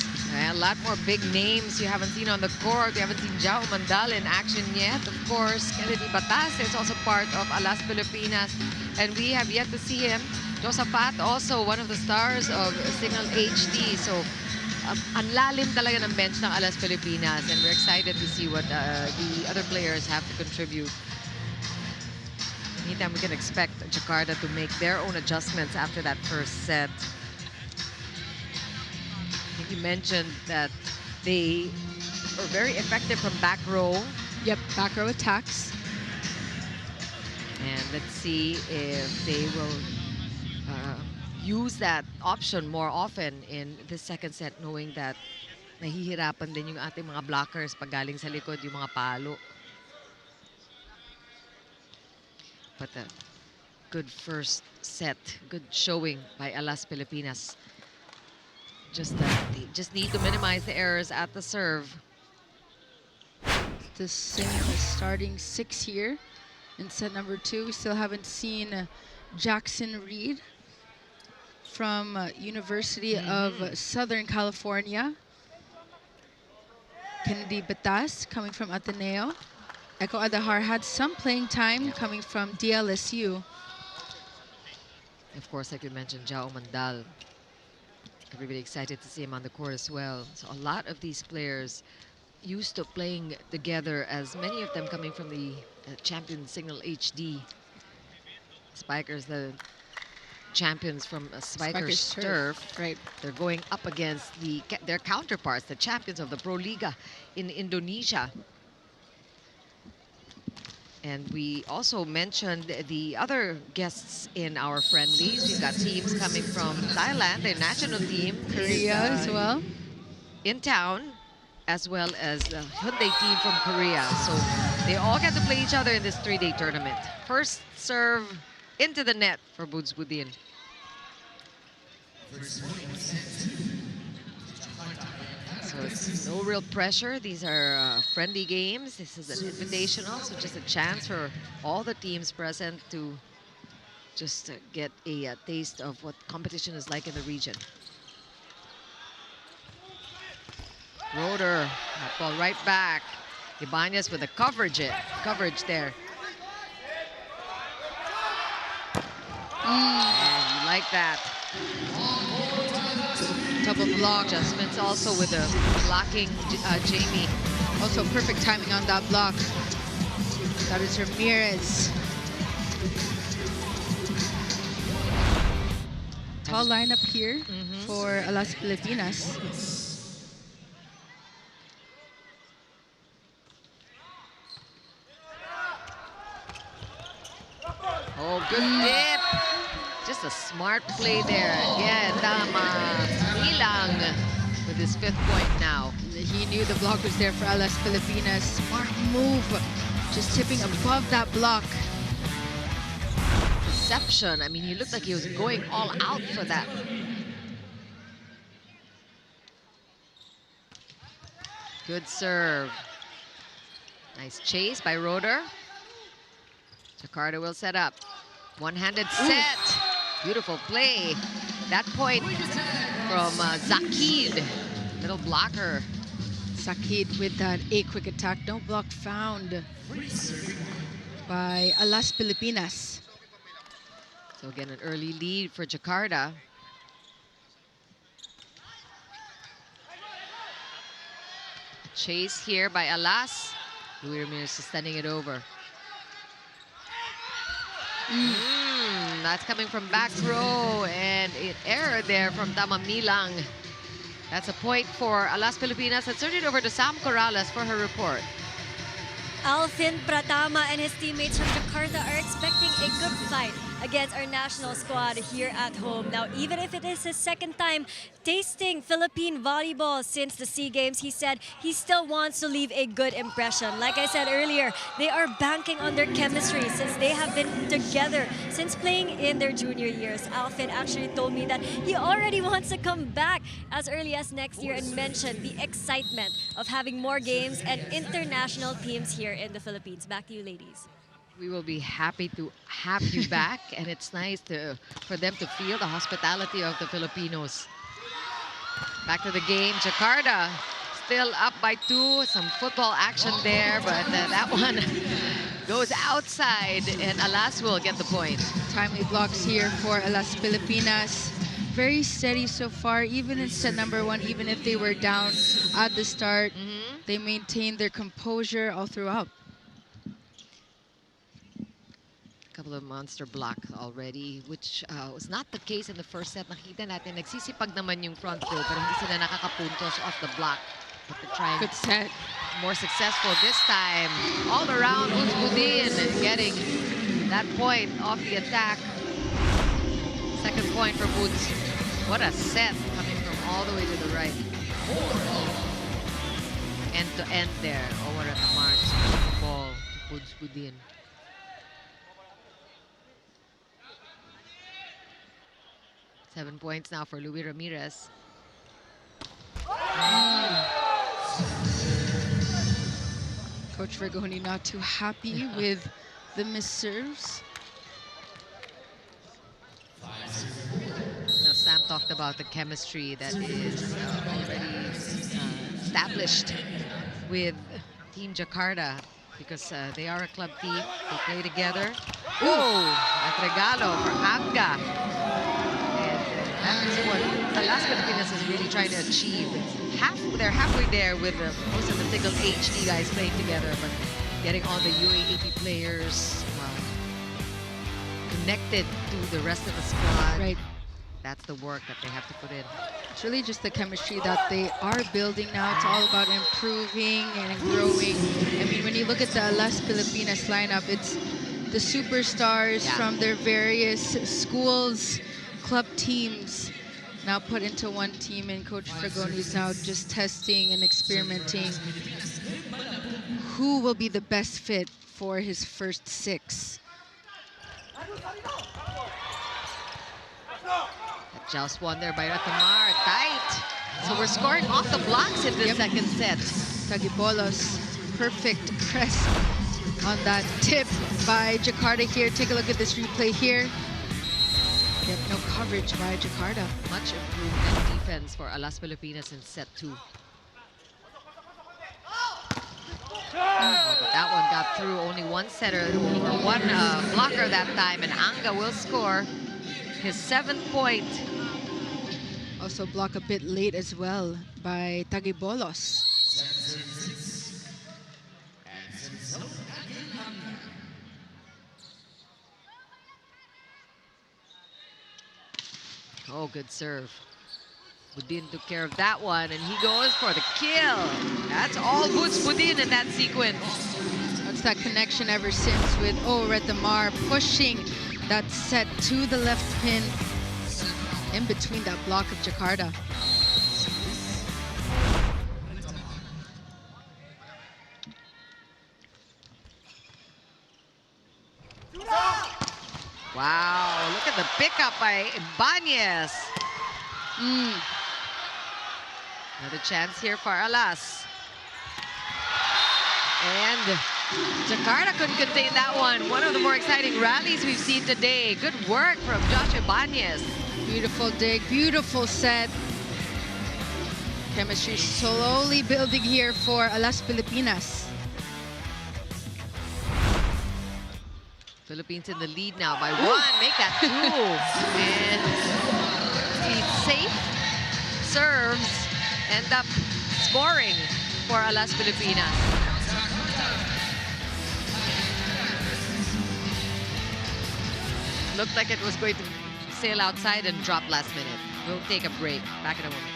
A lot more big names you haven't seen on the court. You haven't seen Jao Mandal in action yet. Of course, Kennedy Batas is also part of Alas Pilipinas, and we have yet to see him. Josapat, also one of the stars of Signal HD. So, ang lalim talaga ng bench ng Alas Pilipinas, and we're excited to see what the other players have to contribute. Meantime, we can expect Jakarta to make their own adjustments after that first set. You mentioned that they are very effective from back row. Yep, back row attacks. And let's see if they will use that option more often in the second set, knowing that nahihirapan din yung ating mga blockers pag galing sa likod, yung mga palo. But a good first set, good showing by Alas Pilipinas. They just need to minimize the errors at the serve. The same as starting 6 here in set number 2. We still haven't seen Jackson Reed from University of Southern California. Kennedy Batas coming from Ateneo. Eko Adahar had some playing time coming from DLSU. Of course, like you mentioned, Jao Mandal. Everybody excited to see him on the court as well. So a lot of these players used to playing together, as many of them coming from the champion Signal HD. Spikers, the champions from Spikers Turf. Right. They're going up against their counterparts, the champions of the Pro Liga in Indonesia. And we also mentioned the other guests in our friendlies. We've got teams coming from Thailand, their national team. Korea as well. In town, as well as the Hyundai team from Korea. So they all get to play each other in this 3-day tournament. First serve into the net for Buds Budin. So it's no real pressure. These are friendly games. This is an invitational, so just a chance for all the teams present to just get a taste of what competition is like in the region. Roeder, that ball right back. Ibanez with the coverage there. And you like that. Double block. Adjustments also with the blocking Jamie. Also perfect timing on that block. That is Ramirez. tall lineup here for Alas Pilipinas. Oh, good dip. Just a smart play there. Again, Milang with his 5th point now. He knew the block was there for Alas Pilipinas. Smart move. Just tipping above that block. Deception. I mean, he looked like he was going all out for that. Good serve. Nice chase by Roeder. Jakarta will set up. One-handed set. Beautiful play. That point from Zakid. Little blocker. Zakid with that a quick attack. No block found by Alas Pilipinas. So again, an early lead for Jakarta. A chase here by Alas. Luis Ramirez is sending it over. That's coming from back row, and an error there from Milang. That's a point for Alas Pilipinas. Let's turn it over to Sam Corrales for her report. Alvin Pratama and his teammates from Jakarta are expecting a good fight against our national squad here at home. Now, even if it is his 2nd time tasting Philippine volleyball since the SEA Games, he said he still wants to leave a good impression. Like I said earlier, they are banking on their chemistry since they have been together since playing in their junior years. Alvin actually told me that he already wants to come back as early as next year and mentioned the excitement of having more games and international teams here in the Philippines. Back to you, ladies. We will be happy to have you back, and it's nice for them to feel the hospitality of the Filipinos. Back to the game, Jakarta still up by 2. Some football action there, but that one goes outside, and Alas will get the point. Timely blocks here for Alas Pilipinas. Very steady so far, even in set number 1, even if they were down at the start, they maintained their composure all throughout. Couple of monster blocks already, which was not the case in the first set. Nakita natin, nagsisipag naman yung front row, pero hindi sila nakakapuntos off the block. But they're trying Good set. more successful this time. All around, Budin getting that point off the attack. 2nd point for Boots. What a set coming from all the way to the right. End to end there. Over at the mark. Ball to Budin. Seven points now for Luis Ramirez. Coach Vergoni not too happy with the missed serves. Now, Sam talked about the chemistry that is already established with Team Jakarta because they are a club team. They play together. At regalo for Anga. That is what Alas Pilipinas is really trying to achieve. They're halfway there with most of the single HD guys playing together, but getting all the UAAP players connected to the rest of the squad. Right. That's the work that they have to put in. It's really just the chemistry that they are building now. It's all about improving and growing. I mean, when you look at the Alas Pilipinas lineup, it's the superstars from their various schools, club teams now put into one team, and Coach Fragoni is now just testing and experimenting who will be the best fit for his first 6. Just won there by Ratamar, tight. So we're scoring off the blocks in this 2nd set. Tagibolos, perfect press on that tip by Jakarta here. Take a look at this replay here. Yep, no coverage by Jakarta. Much improved defense for Alas Pilipinas in set 2. But that one got through. Only one setter or one blocker that time, and Anga will score his 7th point. Also block a bit late as well by Tagibolos. Oh, good serve. Budin took care of that one, and he goes for the kill. That's all Boots Budin in that sequence. That's that connection ever since with Retamar pushing that set to the left pin in between that block of Jakarta. Wow, look at the pickup by Ibanez. Another chance here for Alas. And Jakarta couldn't contain that one. One of the more exciting rallies we've seen today. Good work from Josh Ibanez. Beautiful dig, beautiful set. Chemistry slowly building here for Alas Pilipinas. Philippines in the lead now by one. Make that two. And he's safe. Serves. End up scoring for Alas Pilipinas. Looked like it was going to sail outside and drop last minute. We'll take a break. Back in a moment.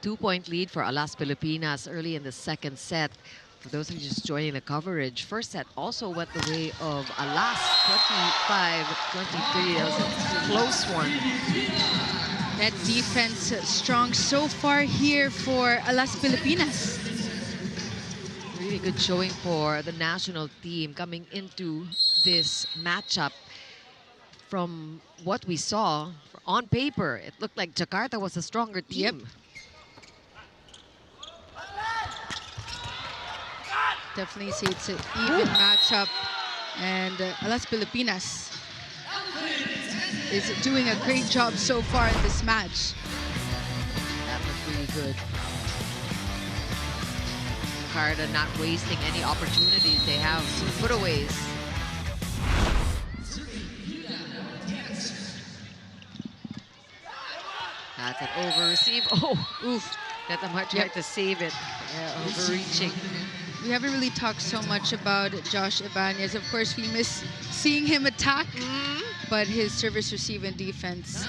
Two-point lead for Alas Pilipinas early in the second set. For those of you just joining the coverage, first set also went the way of Alas, 25-23. That was a close one. That defense strong so far here for Alas Pilipinas. Really good showing for the national team coming into this matchup. From what we saw on paper, it looked like Jakarta was a stronger team. Definitely see it's an even matchup, and Alas Pilipinas is doing a great job so far in this match. That looked really good. Jakarta not wasting any opportunities. They have some putaways. That's an over receive. Oh, oof. Retamar tried to save it. Yeah, overreaching. We haven't really talked so much about Josh Ibanez. Of course, we miss seeing him attack, but his service, receive, and defense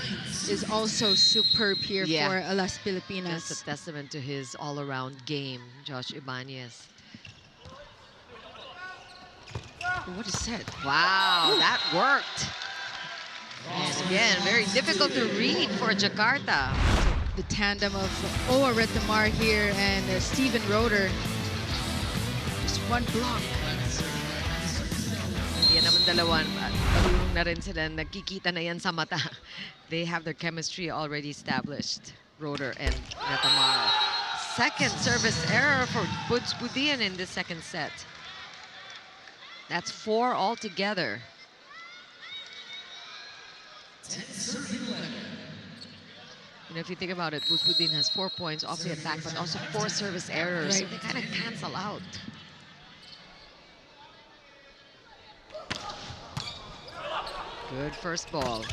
is also superb here for Alas Pilipinas. That's a testament to his all-around game, Josh Ibanez. What a set. Wow, that worked. And again, very difficult to read for Jakarta. The tandem of Retamar here and Steven Roeder. Just one block. Yan naman dalawan. Marunong na rin sila. Nagkikita na yan sa mata. They have their chemistry already established. Roeder and Retamar. Second service error for Boots Budin in the second set. That's 4 altogether. You know, if you think about it, Boots Budin has 4 points off the attack, but also 4 service errors. So they kind of cancel out. Good first ball.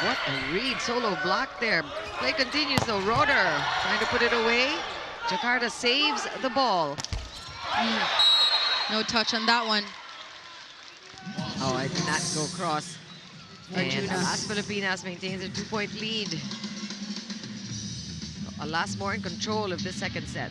What a read. Solo block there. Play continues though. Roeder trying to put it away. Jakarta saves the ball. No touch on that one. Oh, I did not go across. And Arjuna. Alas Pilipinas maintains a 2-point lead. Alas more in control of this second set.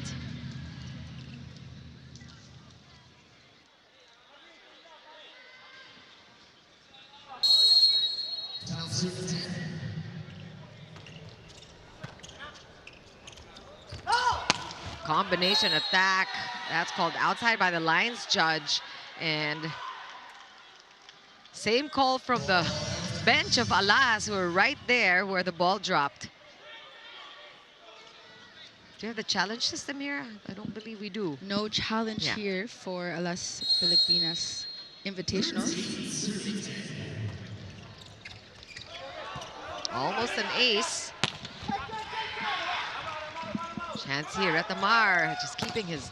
Combination attack. That's called outside by the lines judge. And same call from the bench of Alas, who were right there where the ball dropped. Do you have the challenge system here? I don't believe we do. No challenge Yeah. here for Alas Pilipinas Invitationals. Almost an ace. Chance here at the Mar, just keeping his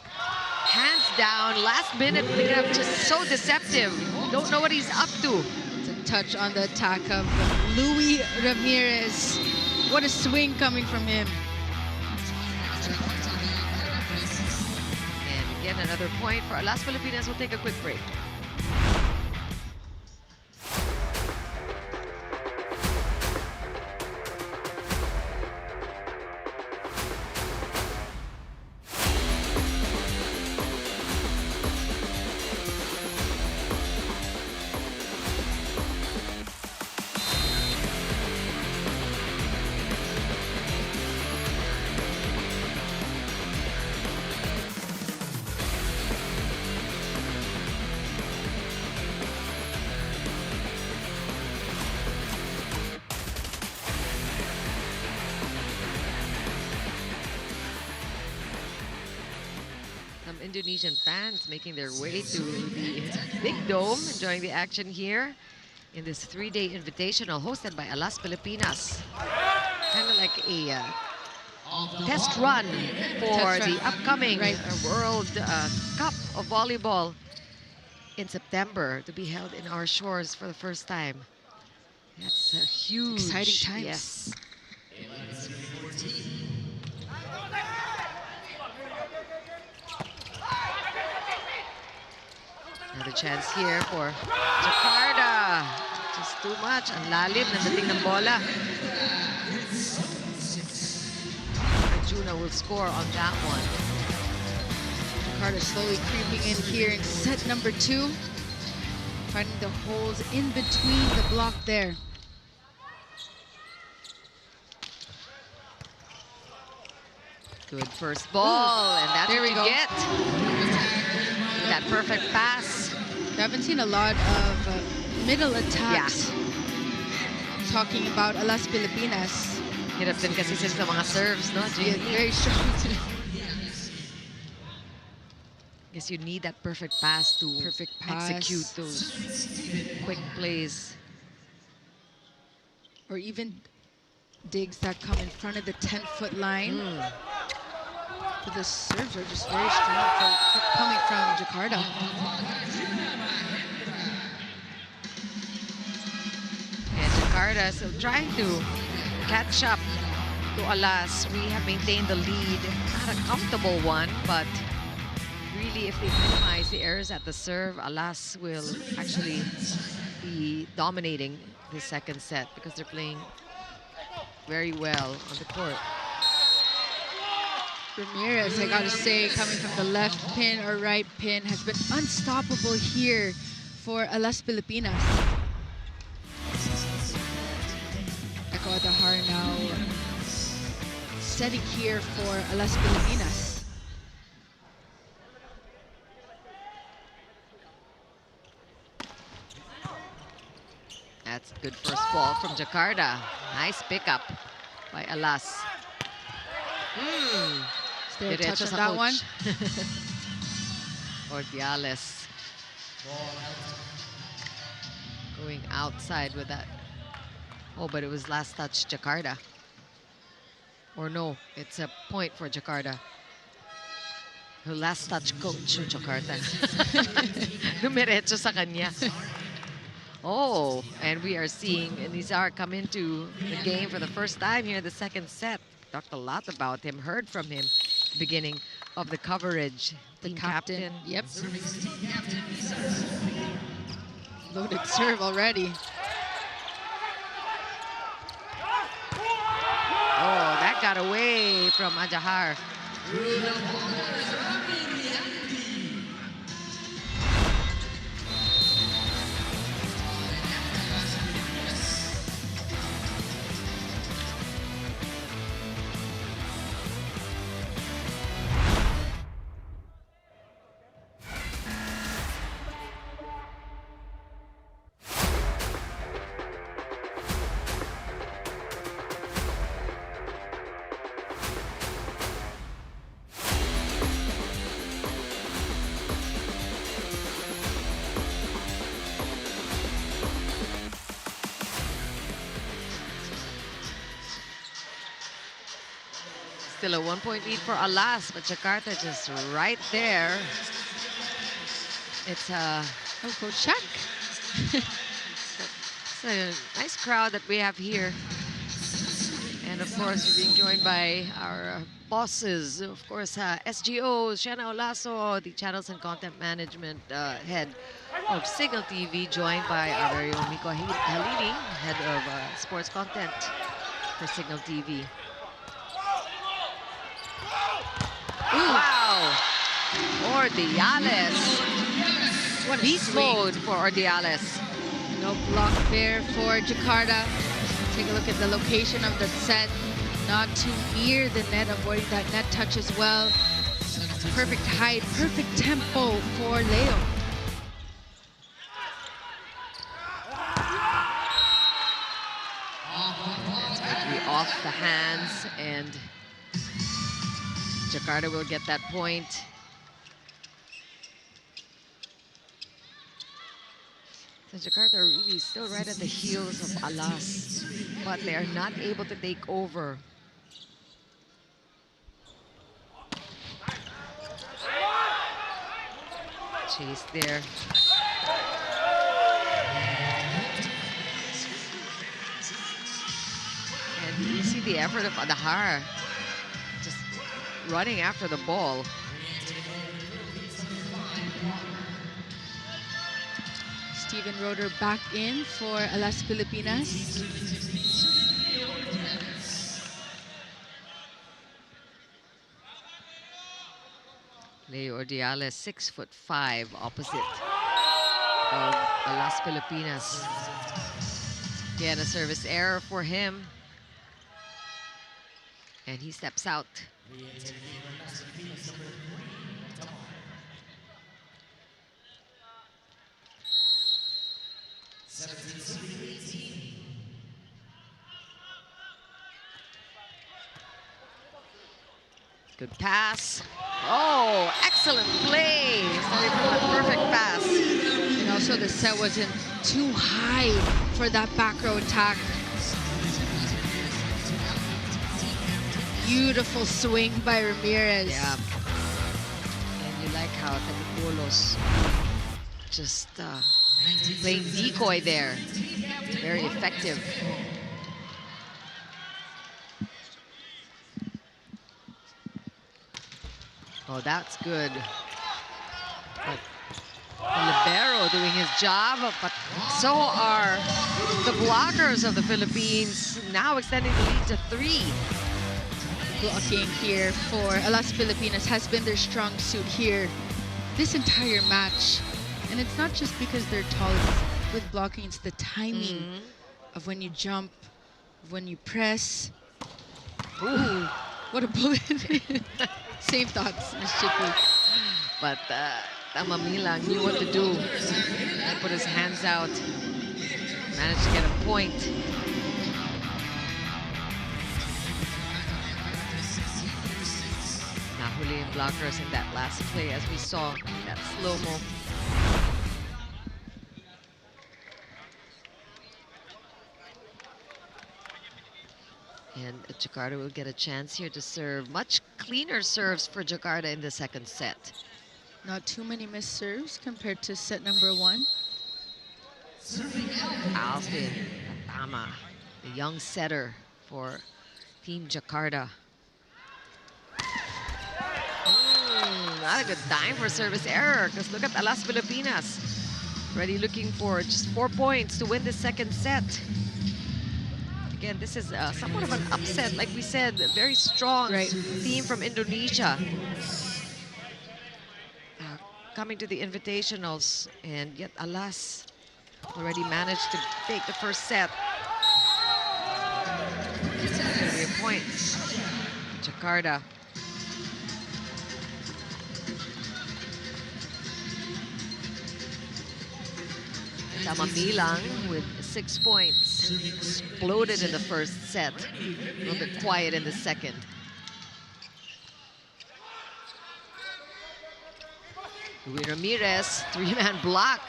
hands down. Last minute cleanup, just so deceptive. Don't know what he's up to. It's a touch on the attack of Louis Ramirez. What a swing coming from him. And again, another point for Las Pilipinas. We'll take a quick break. Some Indonesian fans making their way to the big dome, enjoying the action here in this 3-day invitational hosted by Alas Pilipinas. Kind of like a test run for the upcoming World Cup of Volleyball in September to be held in our shores for the first time. That's a huge, Exciting times. Yes. Another chance here for Jakarta. Just too much. Ang lalim ng dating ng bola. Arjuna will score on that one. Jakarta slowly creeping in here in set number 2. Finding the holes in between the block there. Good first ball, and that's There what we you go. get. That perfect pass. We haven't seen a lot of middle attacks. Talking about Alas Pilipinas. Hirap din kasi sila sa mga serves, no? Yeah, very strong. Guess you need that perfect pass to execute pass. those quick plays. Or even digs that come in front of the 10-foot line. But the serves are just very strong coming from Jakarta. And Jakarta still trying to catch up to Alas. We have maintained the lead. Not a comfortable one, but really if they minimize the errors at the serve, Alas will actually be dominating the second set because they're playing very well on the court. Ramirez, I gotta say, coming from the left pin or right pin, has been unstoppable here for Alas Pilipinas. Echo Adahar now setting here for Alas Pilipinas. That's good first ball from Jakarta. Nice pickup by Alas. Is there a touch Diretso on sa that one? Ordiales. Going outside with that. Oh, but it was last touch Jakarta. Or no, it's a point for Jakarta. The last touch coach of Jakarta. Dumiretso sa kanya. Oh, and we are seeing Nizar come into the game for the first time here in the second set. Talked a lot about him, heard from him beginning of the coverage. The Team captain. Yep. Loaded serve already. Oh, that got away from Adahar. Still a 1-point lead for Alas, but Jakarta just right there. It's a Oh, Coach Shaq. It's a nice crowd that we have here. And of course, we're being joined by our bosses. Of course, SGO, Shana Olaso, the Channels and Content Management head of Signal TV, joined by our very own Miko Halili, head of sports content for Signal TV. Ooh. Wow! Ordiales. What beast mode for Ordiales. No block there for Jakarta. Take a look at the location of the set. Not too near the net, avoiding that net touch as well. Perfect height, perfect tempo for Leo. It's going to be off the hands, and Jakarta will get that point. So Jakarta are really still right at the heels of Alas, but they are not able to take over. Chase there. And you see the effort of Adahar, just running after the ball. Steven Roeder back in for Alas Pilipinas. Leo Ordiales, 6'5", opposite of Alas Pilipinas. Again, a service error for him. And he steps out. Good pass. Oh, excellent play. Sorry for the perfect pass. And also the set wasn't too high for that back row attack. Beautiful swing by Ramirez. Yeah. And you like how Tapicolos just playing decoy there. Very effective. Oh, that's good. But the libero doing his job, but so are the blockers of the Philippines, now extending the lead to 3. Blocking here for Alas Pilipinas has been their strong suit here this entire match. And it's not just because they're tall with blocking, it's the timing of when you jump, when you press. Ooh, what a bullet. Same thoughts, Ms. Chicky. But Tamamilang knew what to do. He put his hands out, managed to get a point. Nahuli and blockers in that last play, as we saw that slow-mo. And Jakarta will get a chance here to serve. Much cleaner serves for Jakarta in the second set. Not too many missed serves compared to set number 1. Alvin Tama, the young setter for Team Jakarta. Not a good time for service error, because look at Alas Pilipinas. Already looking for just 4 points to win the second set. Again, this is somewhat of an upset, like we said, a very strong team from Indonesia. Coming to the Invitationals, and yet Alas already managed to take the first set. It's going to be a point. Jakarta. Tamamilang with 6 points. Exploded in the first set. A little bit quiet in the second. Luis Ramirez, 3-man block.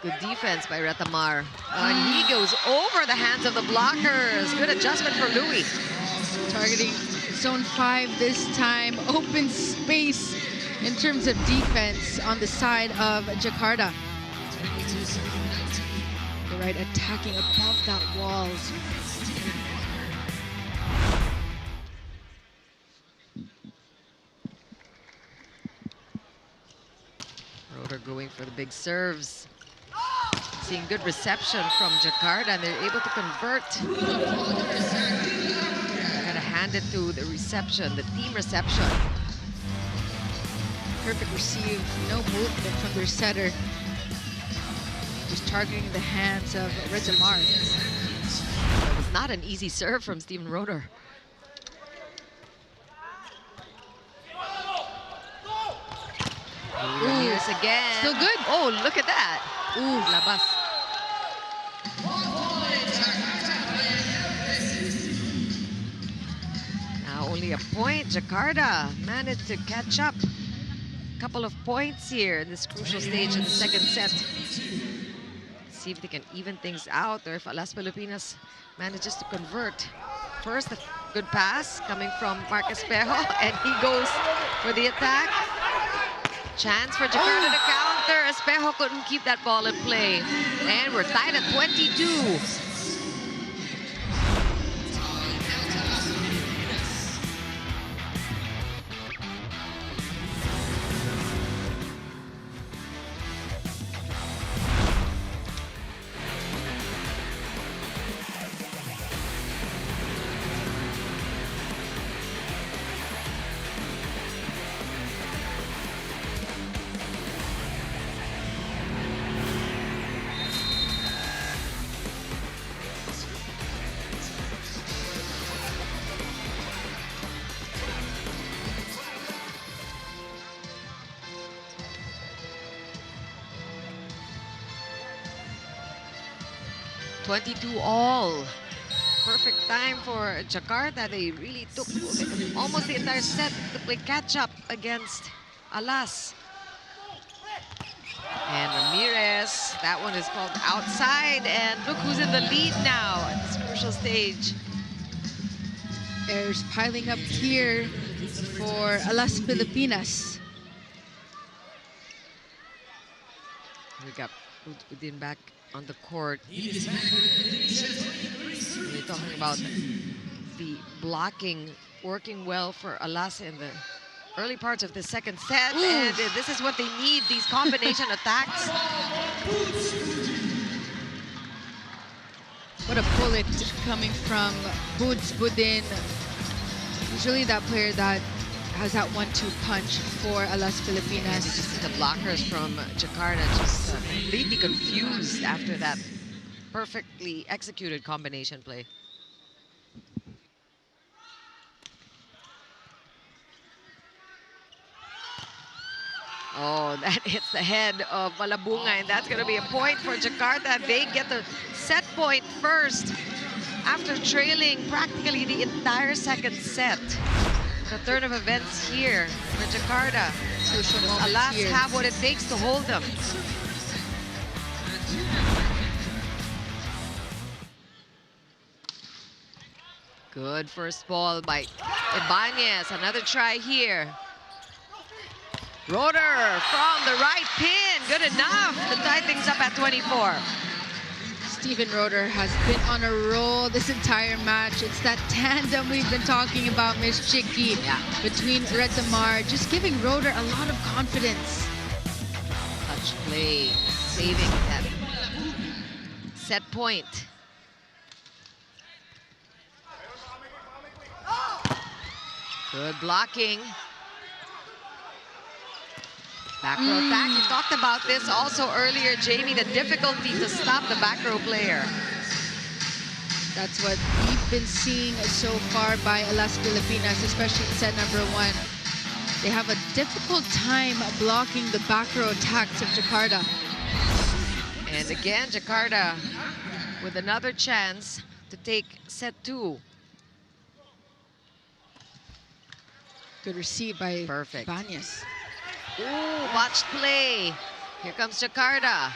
Good defense by Retamar. And he goes over the hands of the blockers. Good adjustment for Louis. Targeting zone 5 this time. Open space in terms of defense on the side of Jakarta. The right attacking above that walls. Rotor going for the big serves. Seeing good reception from Jakarta, and they're able to convert. Gotta hand it to the reception, the team reception. Perfect receive, no movement from their setter. Just targeting the hands of Rezamar. That was not an easy serve from Steven Rotor. Here's again. Still good. Oh, look at that. Ooh, labas. Now only a point. Jakarta managed to catch up. Couple of points here in this crucial stage in the second set. See if they can even things out, or if Alas Pilipinas manages to convert. First, a good pass coming from Mark Espejo, and he goes for the attack. Chance for Jakarta to counter. Espejo couldn't keep that ball in play. And we're tied at 22. All. Perfect time for Jakarta. They really took almost the entire set to play catch up against Alas. And Ramirez, that one is called outside. And look who's in the lead now at this crucial stage. Airs piling up here for Alas Pilipinas. We got Udin back on the court. You're talking about the blocking working well for Alas in the early parts of the second set. Ooh. And this is what they need, these combination attacks. What a bullet coming from Budin. Usually that player that has that 1-2 punch for Alas And you Pilipinas. just see the blockers from Jakarta just completely confused after that perfectly executed combination play. Oh, that hits the head of Malabunga, and that's going to be a point for Jakarta. They get the set point first after trailing practically the entire second set. The turn of events here for Jakarta. Crucial Does moments Alas here. have what it takes to hold them? Good first ball by Ibanez. Another try here. Rotor from the right pin. Good enough to tie things up at 24. Steven Rotor has been on a roll this entire match. It's that tandem we've been talking about, Miss Chicky, between Rezamar, just giving Rotor a lot of confidence. Touch play, saving that set point. Good blocking. Back row attack. You talked about this also earlier, Jamie, the difficulty to stop the back row player. That's what we've been seeing so far by Alas Pilipinas, especially in set number 1. They have a difficult time blocking the back row attacks of Jakarta. And again, Jakarta with another chance to take set 2. Good receive by Perfect. Ibanez. Ooh, watch play. Here comes Jakarta.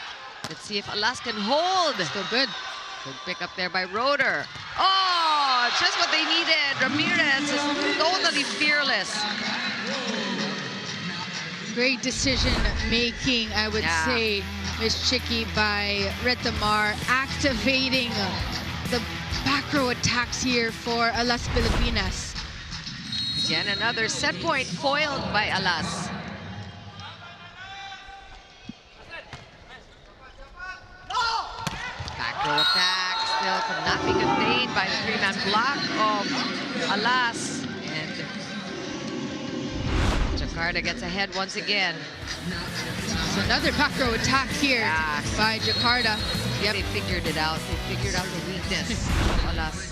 Let's see if Alas can hold. Still good. Good pick up there by Rotor. Oh, just what they needed. Ramirez is totally fearless. Great decision making, I would Yeah. say, Miss Chicky, by Retamar, activating the back row attacks here for Alas Pilipinas. Again, another set point foiled by Alas. Back row attack still could not be contained by the three-man block of Alas. And Jakarta gets ahead once again. So another back row attack here Yeah. by Jakarta. They figured it out. They figured out the weakness of Alas.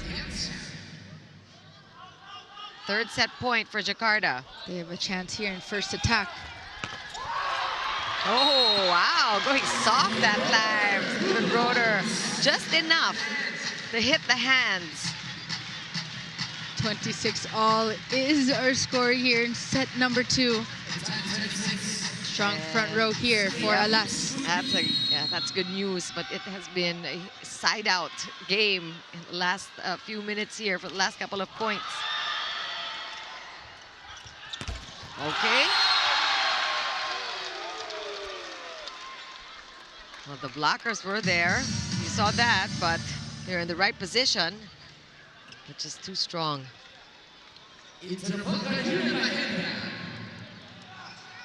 Third set point for Jakarta. They have a chance here in first attack. Oh, wow. Going soft that time. Stephen Broder. Just enough to hit the hands. 26-all is our score here in set number 2. Strong front row here for Yeah. Alas. That's good news, but it has been a side-out game in the last few minutes here for the last couple of points. Okay. Well, the blockers were there. You saw that, but they're in the right position, but just too strong.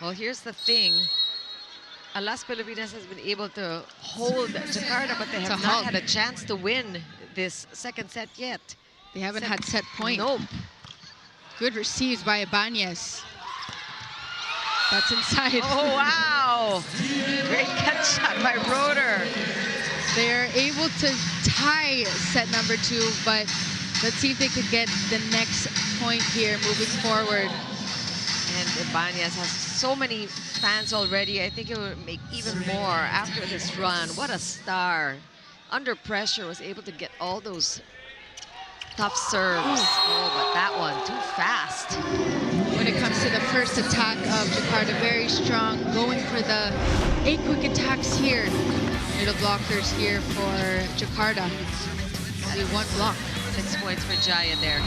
Well, here's the thing. Alas Pilipinas has been able to hold Jakarta, but they have not had a chance to win this second set yet. They haven't had set point. Nope. Good receives by Ibanez. That's inside. Oh, wow. Great cut shot by Broder. They're able to tie set number 2, but let's see if they could get the next point here moving forward. And Ibanez has so many fans already. I think it will make even more after this run. What a star. Under pressure, was able to get all those tough serves. Oh, but that one, too fast. When it comes to the first attack of Jakarta, very strong, going for the 8 quick attacks here. Middle blockers here for Jakarta. Only 1 block. 6 points for Jaya there.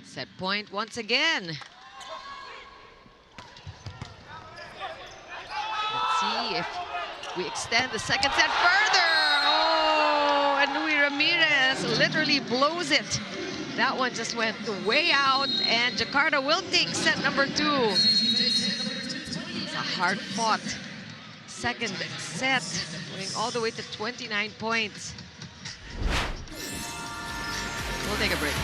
Set point once again. Let's see if we extend the second set further. Oh, and Louis Ramirez literally blows it. That one just went way out, and Jakarta will take set number 2. It's a hard-fought second set, going all the way to 29 points. We'll take a break.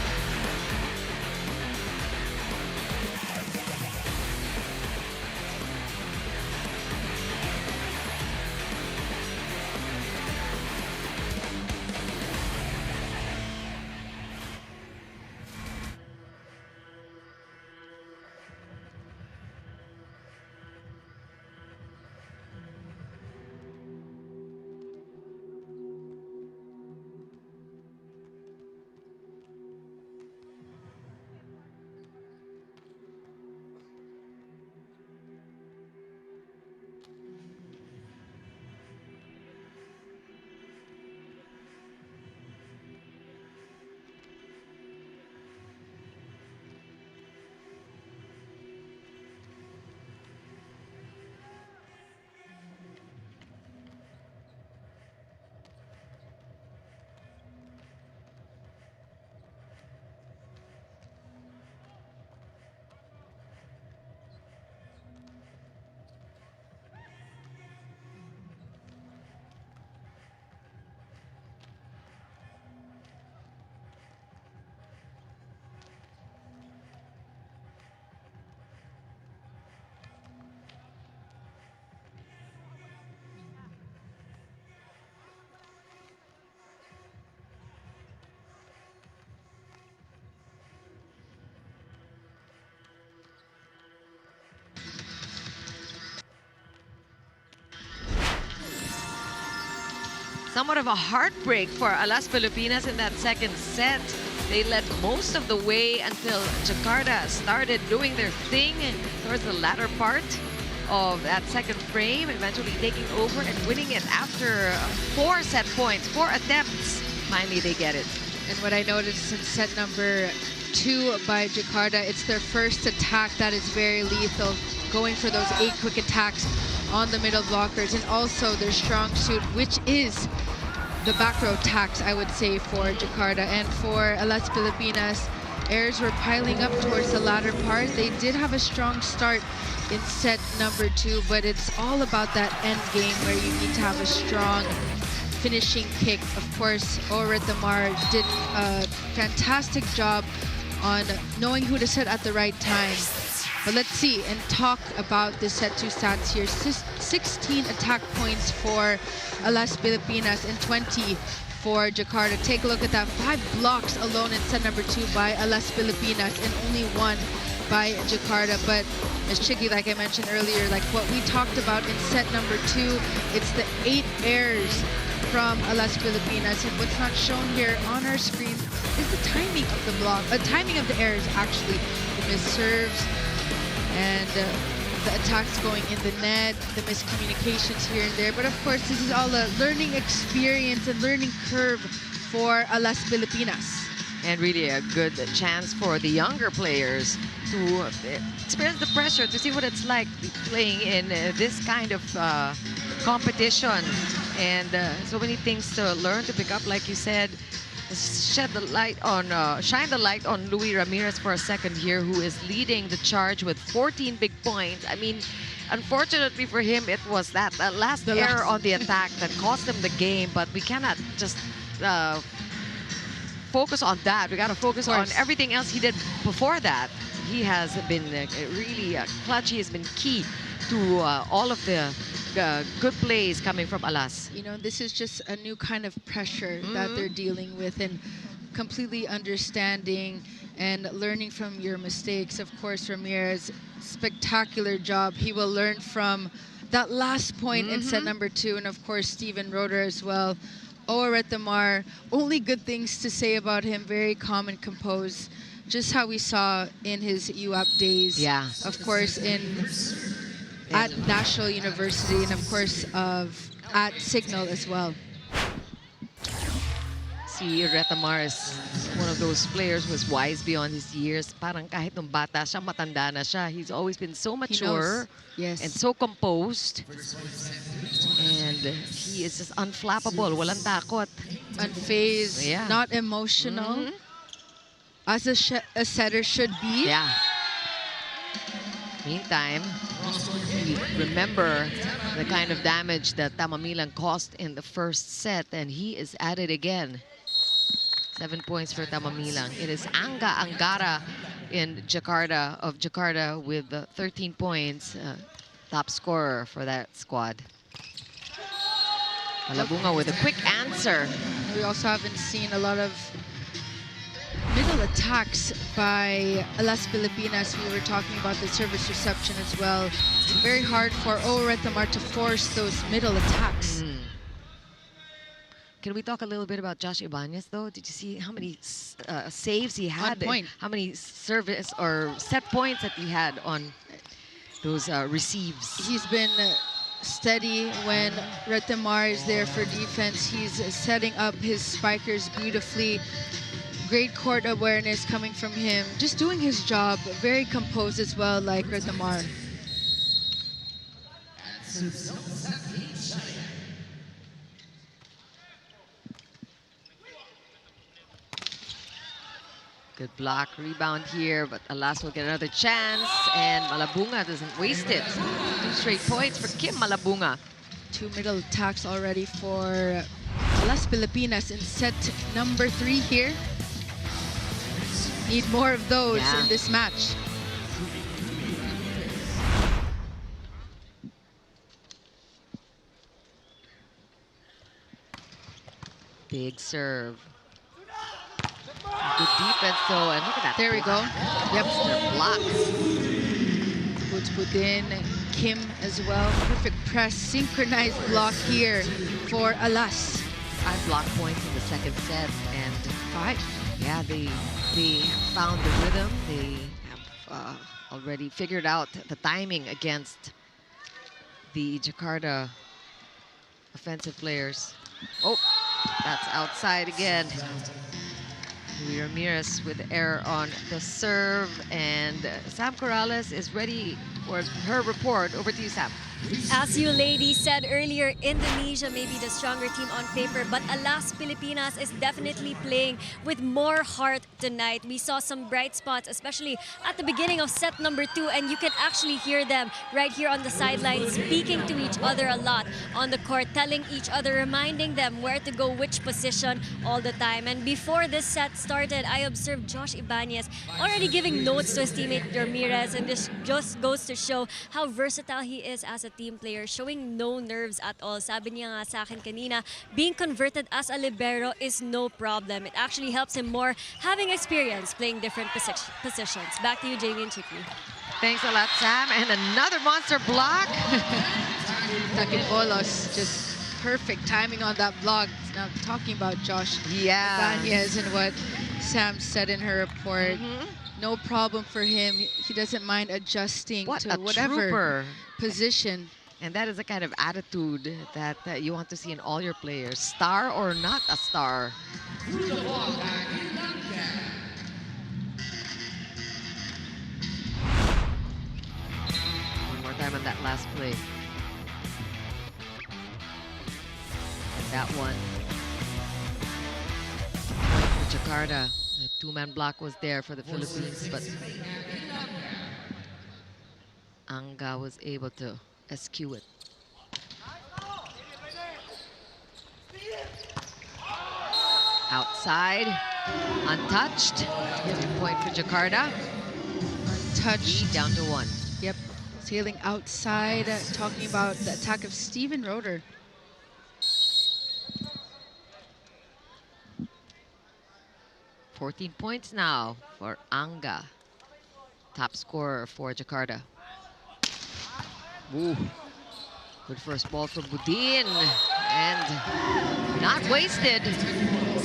Somewhat of a heartbreak for Alas Pilipinas in that second set. They led most of the way until Jakarta started doing their thing towards the latter part of that second frame, eventually taking over and winning it after 4 set points, 4 attempts. Finally, they get it. And what I noticed in set number 2 by Jakarta, it's their first attack that is very lethal, going for those 8 quick attacks on the middle blockers, and also their strong suit, which is the back row attacks, I would say, for Jakarta. And for Alas Pilipinas, airs were piling up towards the latter part. They did have a strong start in set number 2, but it's all about that end game where you need to have a strong finishing kick. Of course, Oretamar did a fantastic job on knowing who to set at the right time. But let's see and talk about the set 2 stats here. 16 attack points for Alas Pilipinas and 20 for Jakarta. Take a look at that. 5 blocks alone in set number 2 by Alas Pilipinas and only 1 by Jakarta. But as Chicky, like I mentioned earlier, like what we talked about in set number 2, it's the 8 airs from Alas Pilipinas. And what's not shown here on our screen is the timing of the block, timing of the airs actually. The missed serves and the attacks going in the net, the miscommunications here and there. But of course, this is all a learning experience and learning curve for Alas Pilipinas. And really a good chance for the younger players to experience the pressure, to see what it's like playing in this kind of competition. And so many things to learn, to pick up, like you said. Shine the light on Luis Ramirez for a second here, who is leading the charge with 14 big points. I mean, unfortunately for him, it was that last error on the attack that cost him the game, but we cannot just focus on that. We got to focus on everything else he did before that. He has been really clutch. He has been key to all of the good plays coming from Alas. You know, this is just a new kind of pressure that they're dealing with, and completely understanding and learning from your mistakes. Of course, Ramirez, spectacular job. He will learn from that last point in set number 2, and of course, Steven Roeder as well. Oretamar, only good things to say about him. Very calm and composed, just how we saw in his UAP days. Yeah. Of course, at National University, and of course at Signal as well. Si Retamar is one of those players who is wise beyond his years. Parang kahit nung bata siya, matanda na siya. He's always been so mature and so composed. And he is just unflappable, walang takot. Unfazed, not emotional, as a setter should be. Yeah. Meantime, we remember the kind of damage that Tamamilang caused in the first set, and he is at it again. 7 points for Tamamilang. It is Angara in Jakarta with 13 points, top scorer for that squad. Malabunga with a quick answer. We also haven't seen a lot of middle attacks by Alas Pilipinas. We were talking about the service reception as well. Very hard for Oretamar to force those middle attacks. Can we talk a little bit about Josh Ibanez, though? Did you see how many saves he had? On point. How many service or set points that he had on those receives? He's been steady when Retamar is there for defense. He's setting up his spikers beautifully. Great court awareness coming from him. Just doing his job. Very composed as well, like Retamar. Good block, rebound here, but Alas will get another chance, and Malabunga doesn't waste it. 2 straight points for Kim Malabunga. 2 middle attacks already for Alas Pilipinas in set number 3 here. Need more of those in this match. Big serve. Good defense though, and look at that. There we go. Yep, blocks. Put in Kim as well. Perfect press, synchronized block here for Alas. 5 block points in the second set, and 5. Yeah, they found the rhythm. They have already figured out the timing against the Jakarta offensive players. Oh, That's outside again. Ramirez with error on the serve, and Sam Corrales is ready for her report. Over to you, Sam. As you ladies said earlier, Indonesia may be the stronger team on paper, but alas, Pilipinas is definitely playing with more heart tonight. We saw some bright spots, especially at the beginning of set number 2, and you can actually hear them right here on the sideline speaking to each other a lot on the court, telling each other, reminding them where to go, which position all the time. And before this set started, I observed Josh Ibanez already giving notes to his teammate Ramirez, and this just goes to show how versatile he is as a team player, showing no nerves at all. Sabi niya nga sa akin kanina, being converted as a libero is no problem. It actually helps him more having experience playing different positions. Back to you, Jamie and Chicky. Thanks a lot, Sam. And another monster block. Taquibolos, just perfect timing on that block. Now talking about Josh Ibanez and what Sam said in her report. No problem for him. He doesn't mind adjusting to whatever position. And that is the kind of attitude that you want to see in all your players. Star or not a star. One more time on that last play. And that one. For Jakarta. The two-man block was there for the Philippines, but Anga was able to eschew it. Outside, untouched. Point for Jakarta. Untouched. Down to 1. Yep, sailing outside, talking about the attack of Steven Roeder. $14 points now for Anga. Top scorer for Jakarta. Ooh. Good first ball from Budin. And not wasted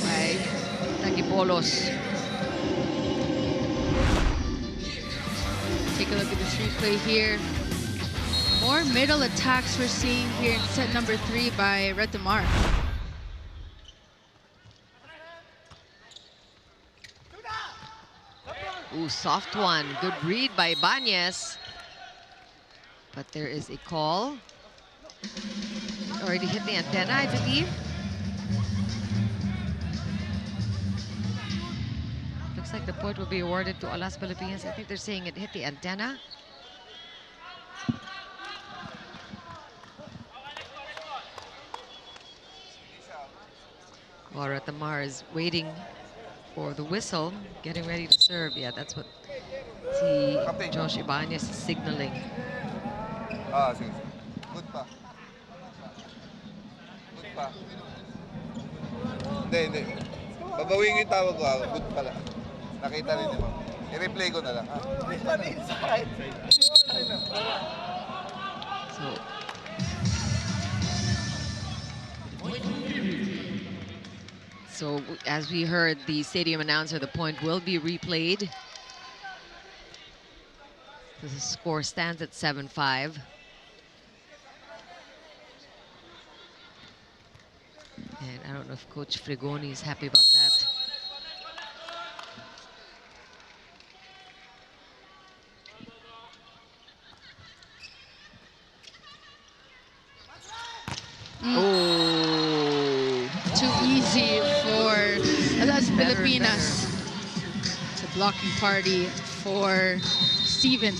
by Taquibolos. Take a look at this replay here. More middle attacks we're seeing here in set number 3 by Retamar. Ooh, soft one. Good read by Ibanez. But there is a call. Already hit the antenna, I believe. Looks like the point will be awarded to Alas Pilipinas. I think they're saying it hit the antenna. Retamar is waiting for the whistle, getting ready to serve. Yeah, that's what Josh Ibanez is signaling. Sige. Good pa. Good pa. Hindi. Babawin yung tawag ko. Good pala. Nakita rin naman. I-replay ko na lang. So as we heard the stadium announcer, the point will be replayed. The score stands at 7-5. And I don't know if Coach Frigoni is happy about that. Oh, too easy for Alas Pilipinas. It's a blocking party for Steven.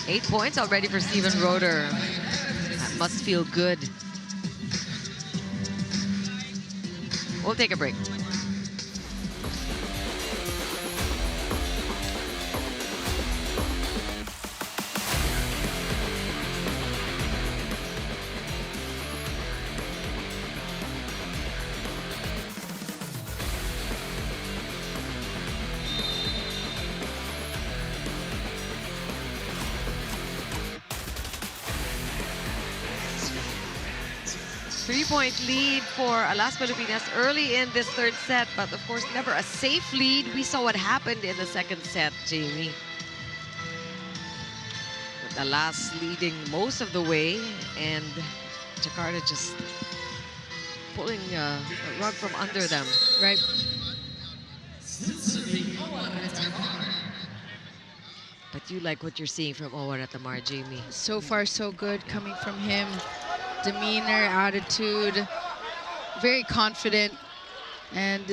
8 points already for Steven Roeder. That must feel good. We'll take a break. Three-point lead for Alas Pilipinas early in this third set, but of course never a safe lead. We saw what happened in the second set, Jamie. With Alas leading most of the way, and Jakarta just pulling the rug from under them. Right. But you like what you're seeing from Owa Retamar, Jamie. So far, so good coming from him. Demeanor, attitude, very confident. And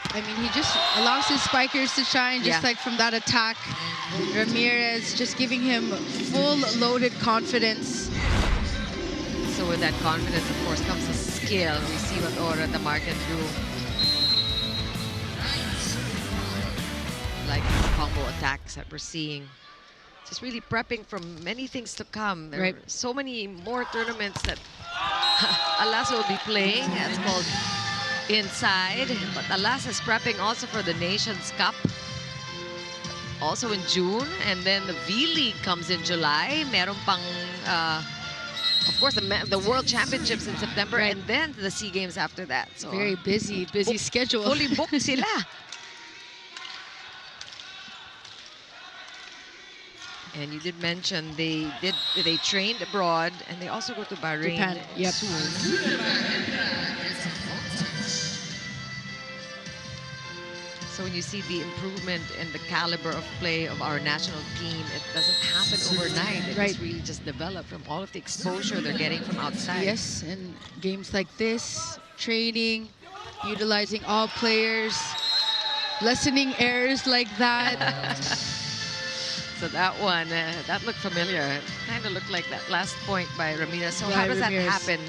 I mean, he just allows his spikers to shine, just like from that attack. Ramirez just giving him full loaded confidence. So with that confidence, of course, comes the skill. We see what Owa Retamar can do. Like these combo attacks that we're seeing. Just really prepping for many things to come. There are so many more tournaments that Alas will be playing. That's called Inside. But Alas is prepping also for the Nations Cup. Also in June. And then the V-League comes in July. Meron pang, of course, the World Championships in September. And then the SEA Games after that. So very busy schedule. Fully booked sila. And you did mention they trained abroad, and they also go to Bahrain Japan. soon. So when you see the improvement in the caliber of play of our national team, it doesn't happen overnight. It just really just developed from all of the exposure they're getting from outside. Yes, and games like this, training, utilizing all players, lessening errors like that. So that one, that looked familiar. It kind of looked like that last point by Ramirez. So how does that happen,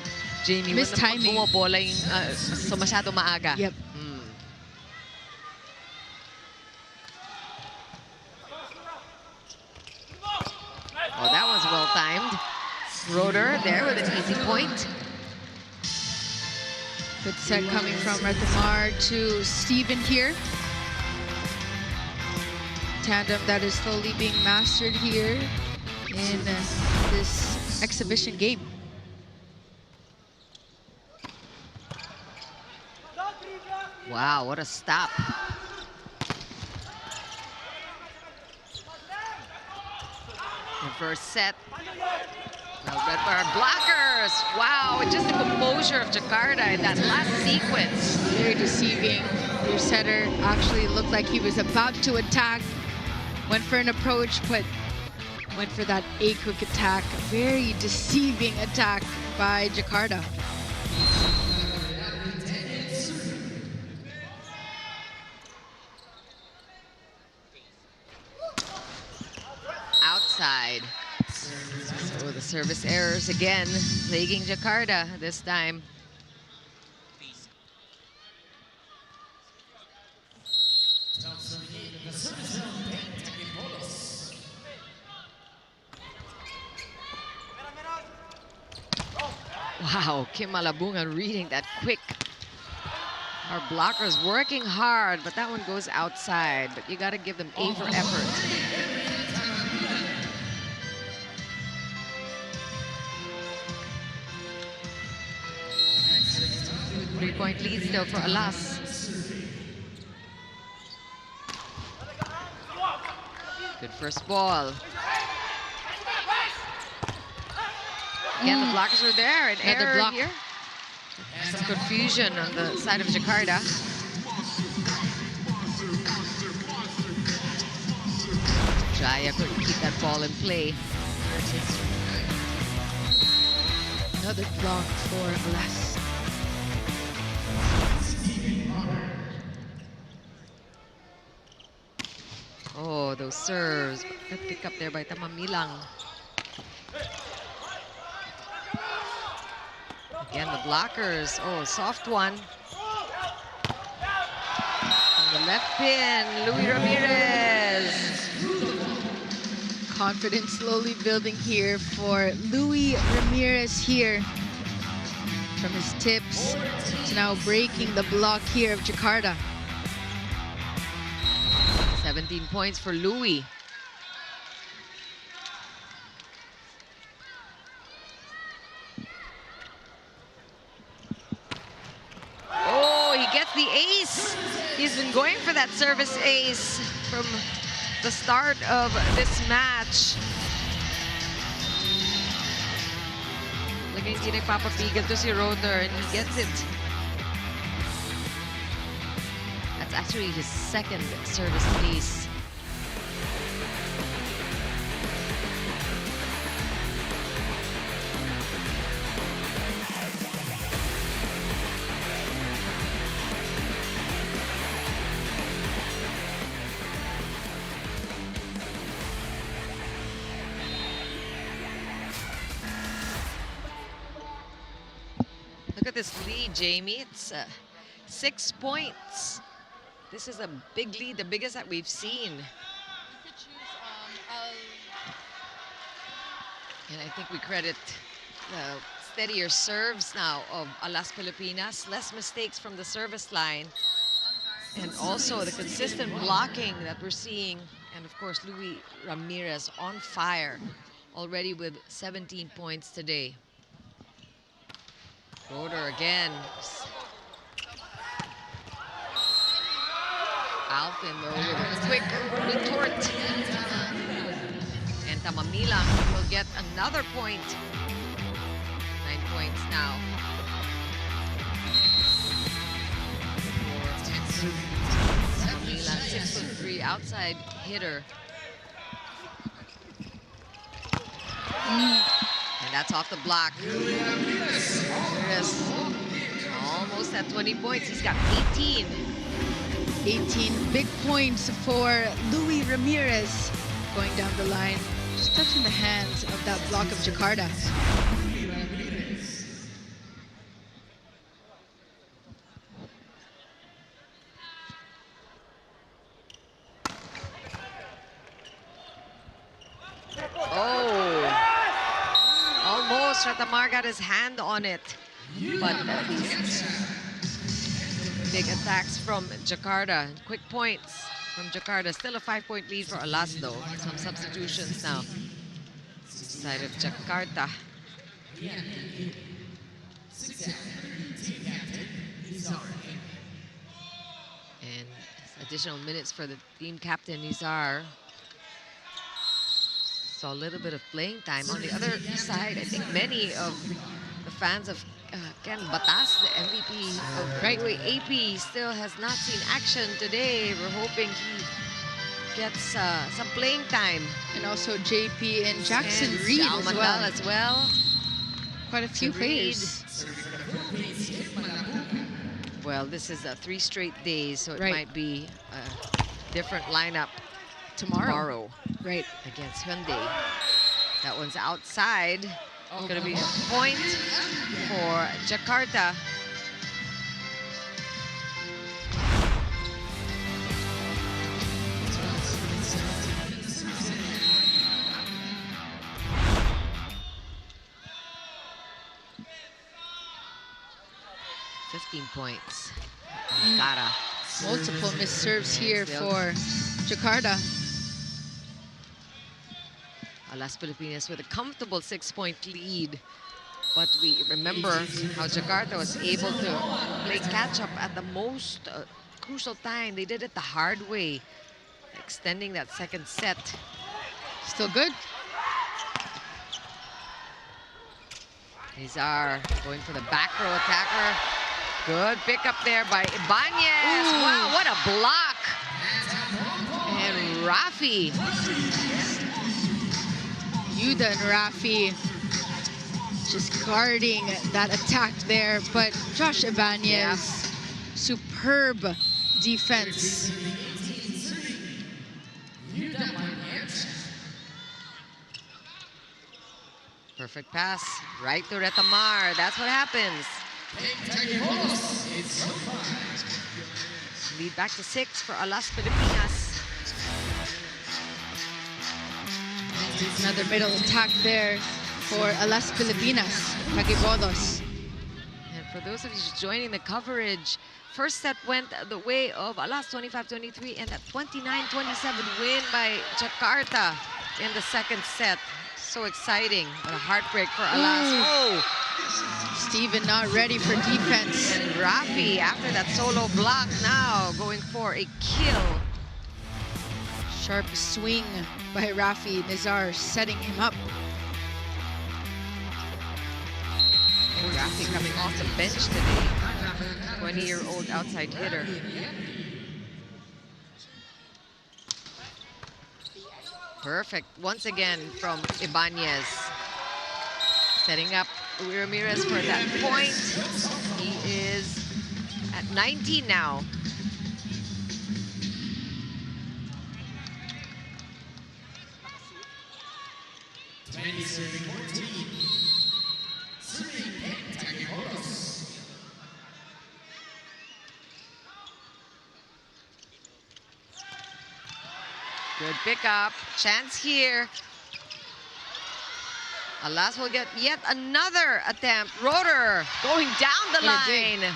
Jamie? Mistiming. When bumobola yung, so masyado maaga. Yep. Oh, that was well timed. Roeder there with an easy point. Good set coming from Retamar to Steven here. Tandem that is slowly being mastered here in this exhibition game. Wow, what a stop. The first set. Well read by our blockers. Wow, and just the composure of Jakarta in that last sequence. Very deceiving. Your setter actually looked like he was about to attack. Went for an approach, but went for that A-quick attack. Very deceiving attack by Jakarta. Outside. So the service errors again, plaguing Jakarta this time. Wow, Kim Malabungan reading that quick. Our blockers working hard, but that one goes outside. But you got to give them A for effort. 3-point lead still for Alas. Good first ball. Again, the blockers were there. An error block here. Some confusion on the side of Jakarta. Jaya couldn't keep that ball in play. Another block for Alas. Oh, those serves. Good pick up there by Tamamilang. Again, the blockers. Oh, soft one. On the left pin, Louis Ramirez. Confidence slowly building here for Louis Ramirez here. From his tips to now breaking the block here of Jakarta. 17 points for Louis. Oh, he gets the ace. He's been going for that service ace from the start of this match. Laging hindi nagpapapigil to si Roeder, and he gets it. That's actually his second service ace. Look at this lead, Jamie. It's 6 points. This is a big lead, the biggest that we've seen. And I think we credit the steadier serves now of Alas Pilipinas. Less mistakes from the service line. And also the consistent blocking that we're seeing. And of course, Louis Ramirez on fire already with 17 points today. Roder again. Alvin though with a quick retort. And Tamamila will get another point. 9 points now. Tamamila, 6'3" outside hitter. And that's off the block. Ramirez almost at 20 points. He's got 18. 18 big points for Louis Ramirez going down the line, just touching the hands of that block of Jakarta. Almost Retamar got his hand on it, but these big attacks from Jakarta. Quick points from Jakarta. Still a 5-point lead for Alas though. Some substitutions now. Side of Jakarta. And additional minutes for the team captain, Nizar. Saw a little bit of playing time. On the other side, I think many of the fans of Ken Batas, the MVP of Brightway AP, still has not seen action today. We're hoping he gets some playing time. And also JP and Jackson And Reed Jao as Mandal well. as well. Quite a few Reed. players. Well, this is 3 straight days, so it Right. might be a different lineup tomorrow Right. against Hyundai. That one's outside. Going to be a point for Jakarta. Points. Bhayangkara. Multiple missed serves here Still. for Jakarta. Alas Pilipinas with a comfortable 6-point lead. But we remember how Jakarta was able to play catch-up at the most crucial time. They did it the hard way, extending that second set. Still good. Nizar going for the back row attacker. Good pickup there by Ibanez. Ooh. Wow, what a block. And Rafi. Yuda and Rafi just guarding that attack there. But Josh Ibanez, superb defense. Perfect pass right to Retamar. That's what happens. Lead back to 6 for Alas Pilipinas. Another middle attack there for Alas Pilipinas. Kagibodos. And for those of you joining the coverage, first set went the way of Alas 25-23 and a 29-27 win by Jakarta in the second set. So exciting. What a heartbreak for Alas. Oh! Steven not ready for defense. And Rafi, after that solo block, now going for a kill. Sharp swing by Rafi. Nizar setting him up. Rafi coming off the bench today. 20-year-old outside hitter. Perfect. Once again from Ibanez. Setting up Ramirez for that point. He is at 19 now. Good pickup. Chance here. Alas will get yet another attempt. Rotor going down the line.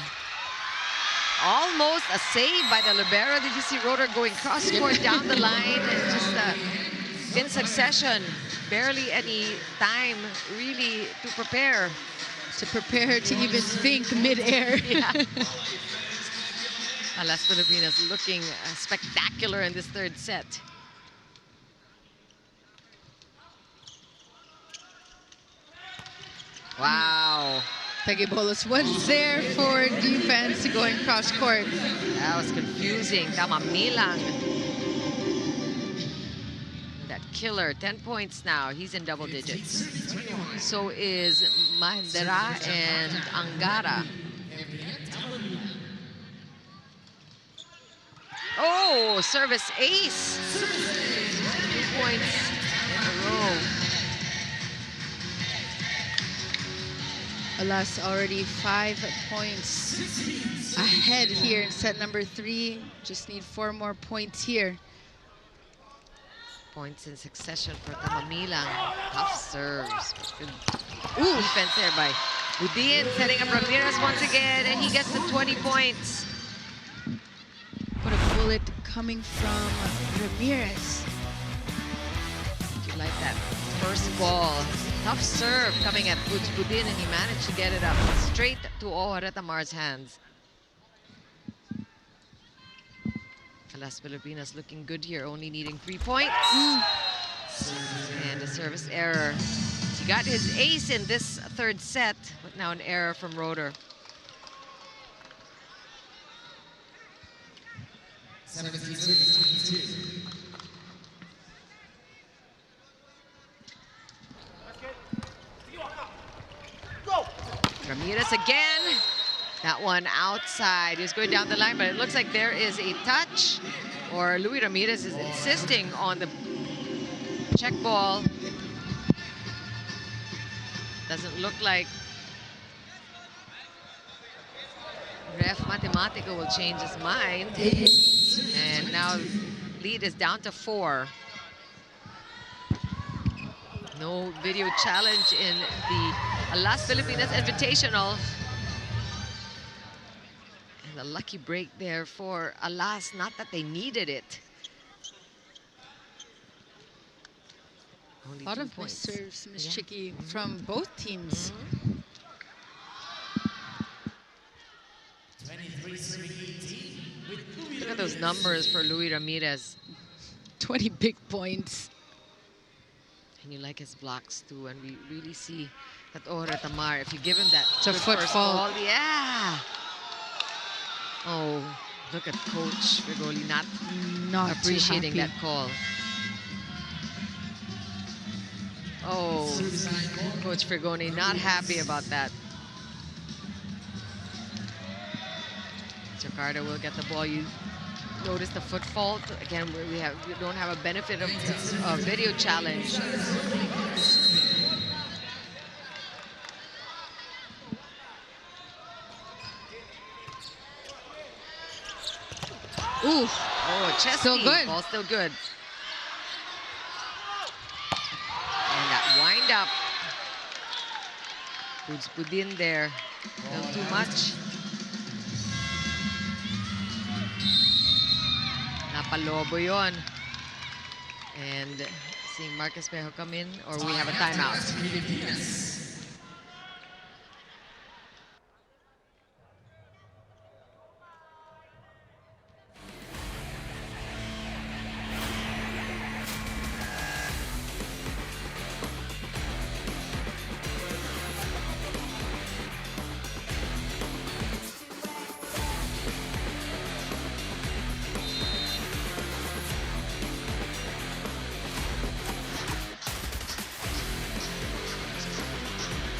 Almost a save by the libero. Did you see Rotor going cross-court down the line and just in succession? Barely any time really to prepare. To even think mid-air. Yeah. Alas Pilipinas looking spectacular in this third set. Wow. Tagibolos was there for defense going cross-court. That was confusing. Tamamilang. That killer, 10 points now. He's in double digits. So is Mahindra and Angara. Oh, service ace. 2 points in a row. Alas already 5 points ahead here in set number 3. Just need 4 more points here. Points in succession for Tamamilang. Tough serves. Good defense there by Udin, setting up Ramirez once again, and he gets the 20 points. What a bullet coming from Ramirez. You like that first ball. Tough serve coming at Budin, and he managed to get it up straight to Retamar's hands. Alas Pilipinas looking good here, only needing 3 points. And a service error. He got his ace in this third set, but now an error from Rotor. Ramirez again. That one outside. He was going down the line, but it looks like there is a touch, or Luis Ramirez is insisting on the check ball. Doesn't look like Ref Matematico will change his mind. And now lead is down to 4. No video challenge in the Las Filipinas Invitational. And a lucky break there for Alas, not that they needed it. Only A lot 2 of points. serves, Ms. Chicky, from both teams. Look at those numbers for Luis Ramirez. 20 big points. And you like his blocks too, and we really see that Retamar, if you give him that a good foot first fault. ball, yeah. Oh, look at Coach Frigoli not Not appreciating too that happy. call. Oh, Coach Frigoni not happy about that. Jakarta will get the ball. You notice the foot fault again. We don't have a benefit of video challenge. Ooh, Oh, chesty. Still good. Ball still good. And that wind up. Budin there. A little too much. Napalobo yon. And seeing Marcus Pejo come in, or we have a timeout.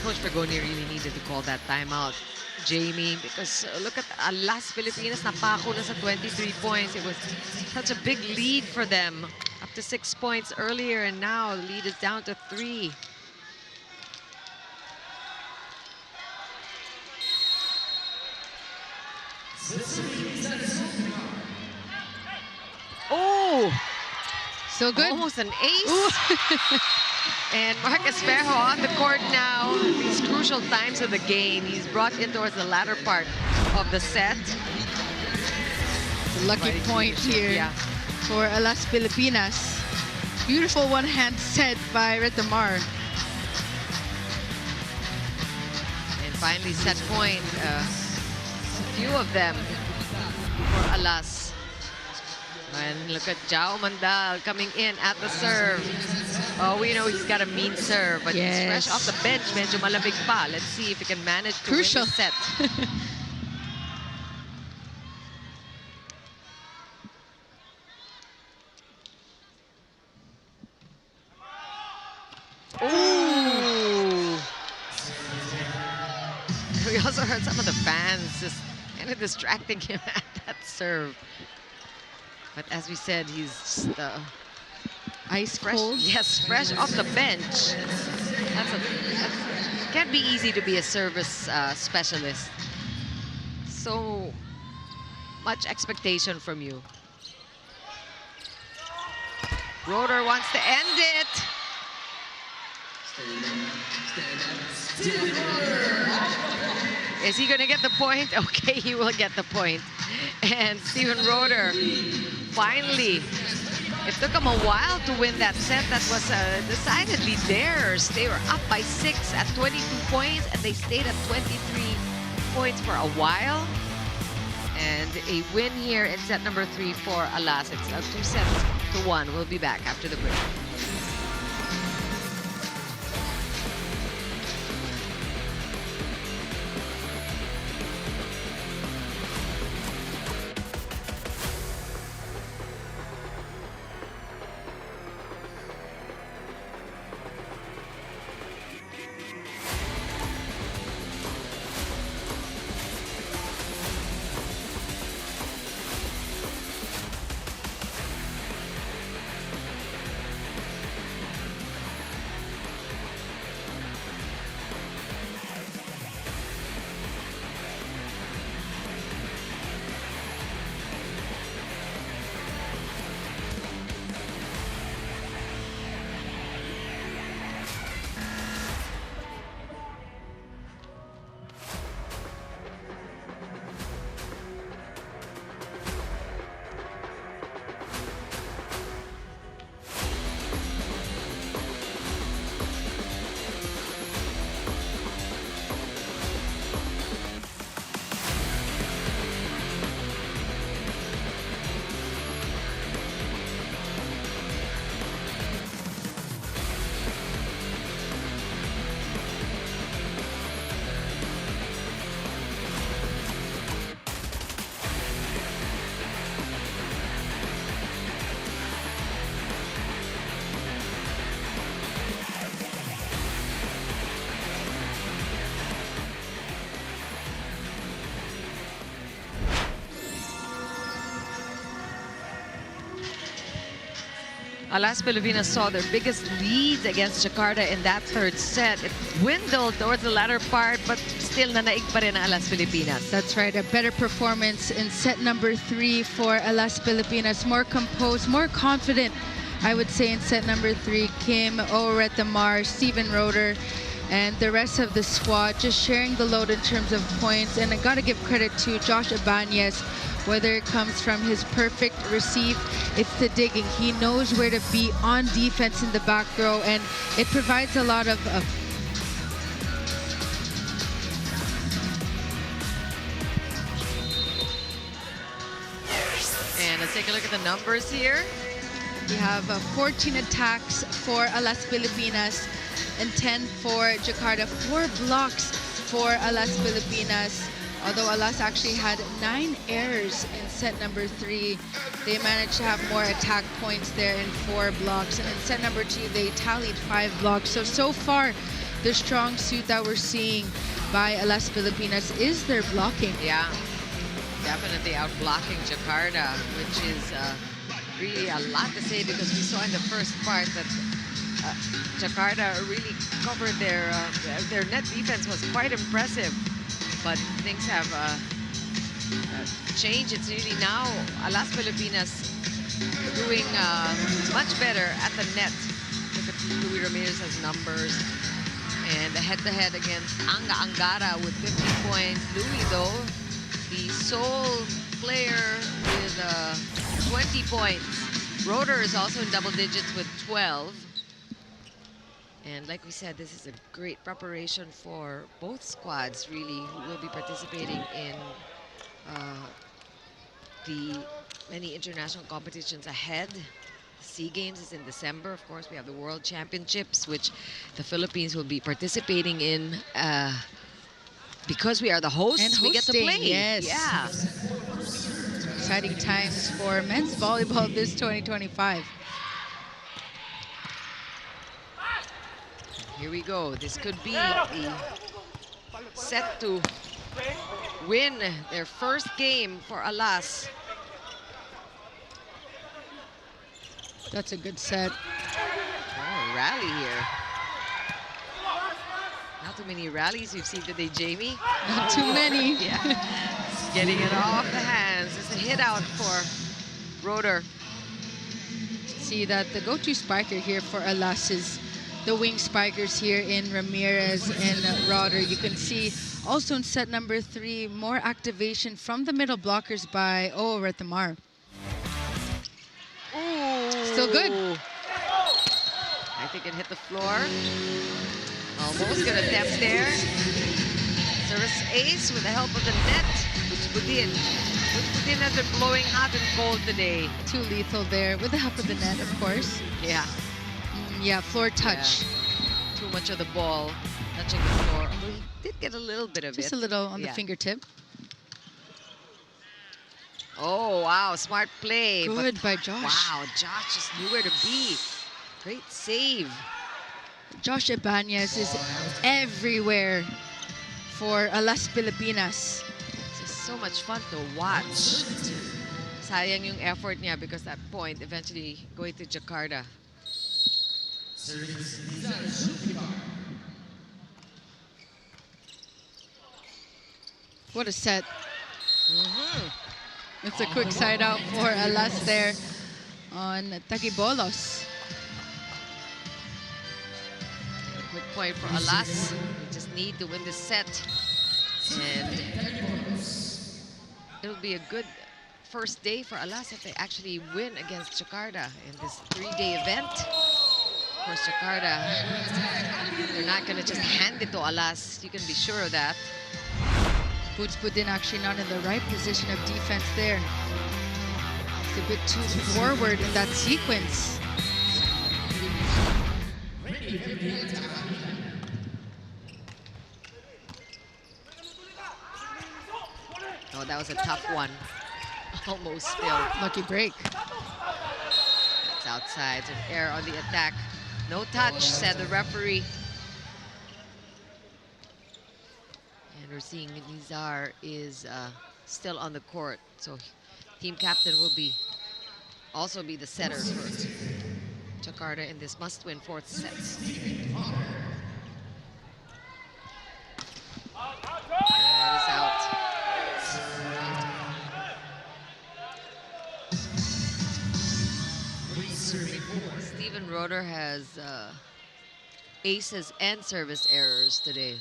Coach Pagoni really needed to call that timeout, Jamie, because look at Las Pilipinas, napako na sa 23 points. It was such a big lead for them. Up to 6 points earlier, and now the lead is down to 3. Oh! So good. Almost an ace. And Marcus Ferro on the court now. These crucial times of the game. He's brought in towards the latter part of the set. Lucky point here Yeah. for Las Pilipinas. Beautiful one-hand set by Retamar. And finally set point. A few of them for Alas. And look at Jao Mandal coming in at the serve. Oh, we know he's got a mean serve, but he's fresh off the bench. Medyo malamig pa. Let's see if he can manage to Crucial. win the set. Ooh. We also heard some of the fans just kind of distracting him at that serve. But as we said, he's just Ice fresh. cold. Yes, fresh off the bench. Can't be easy to be a service specialist. So much expectation from you. Roeder wants to end it. Is he going to get the point? Okay, he will get the point. And Steven Roeder, finally, it took him a while to win that set. That was decidedly theirs. They were up by 6 at 22 points, and they stayed at 23 points for a while. And a win here in set number 3 for Alas. It's 2-1. We'll be back after the break. Las Pilipinas saw their biggest leads against Jakarta in that third set. It dwindled towards the latter part, but still nanaig pa rin ang Las Pilipinas. That's right, a better performance in set number 3 for Las Pilipinas. More composed, more confident, I would say, in set number 3. Kim, Retamar, Steven Roeder, and the rest of the squad just sharing the load in terms of points. And I got to give credit to Josh Ibanez, whether it comes from his perfect receive, it's the digging. He knows where to be on defense in the back row, and it provides a lot of And let's take a look at the numbers here. We have 14 attacks for Las Pilipinas and 10 for Jakarta. 4 blocks for Las Pilipinas. Although Alas actually had 9 errors in set number 3, they managed to have more attack points there in 4 blocks. And in set number 2, they tallied 5 blocks. So far, the strong suit that we're seeing by Alas Pilipinas is their blocking. Yeah, definitely out-blocking Jakarta, which is really a lot to say because we saw in the first part that Jakarta really covered their net defense was quite impressive, but things have changed. It's really now Alas Pilipinas doing much better at the net. Look at Louis Ramirez's numbers. And the head-to-head against Angara with 50 points. Louis, though, the sole player with 20 points. Roeder is also in double digits with 12. And like we said, this is a great preparation for both squads, really, who will be participating in the many international competitions ahead. SEA Games is in December. Of course, we have the World Championships, which the Philippines will be participating in because we are the hosts. And we get to play. Yes. Yeah. Exciting times for men's volleyball this 2025. Here we go. This could be the set to win their first game for Alas. That's a good set. Oh, rally here. Not too many rallies we've seen today, Jamie. Not too many. Yeah. Getting it off the hands. It's a hit out for Roeder. See that the go-to spiker here for Alas is the wing spikers here in Ramirez and Roeder. You can see also in set number 3, more activation from the middle blockers by Retamar. Still good. I think it hit the floor. Almost good attempt there. Service ace with the help of the net. Budin has been blowing hot and cold today. Too lethal there with the help of the net, of course. Yeah. Yeah, floor touch. Yeah. Too much of the ball touching the floor. Although he did get a little bit of it. Just a little on the fingertip. Oh, wow. Smart play. Good by Josh. Wow, Josh just knew where to be. Great save. Josh Ibanez is everywhere for Alas Pilipinas. It's just so much fun to watch. Sayang yung effort niya because that point eventually going to Jakarta. What a set. It's a quick side out for Alas there on Tagibolos. A quick point for Alas. We just need to win this set. And it'll be a good first day for Alas if they actually win against Jakarta in this 3-day event. Of course, Jakarta, they're not going to just hand it to Alas. You can be sure of that. Budin actually not in the right position of defense there. It's a bit too forward in that sequence. Oh, that was a tough one. Almost still. Lucky break. It's outside. An error on the attack. No touch, said the referee. And we're seeing Nizar is still on the court. So team captain will also be the setters for Jakarta in this must-win fourth set. That is out. Steven Roeder has aces and service errors today.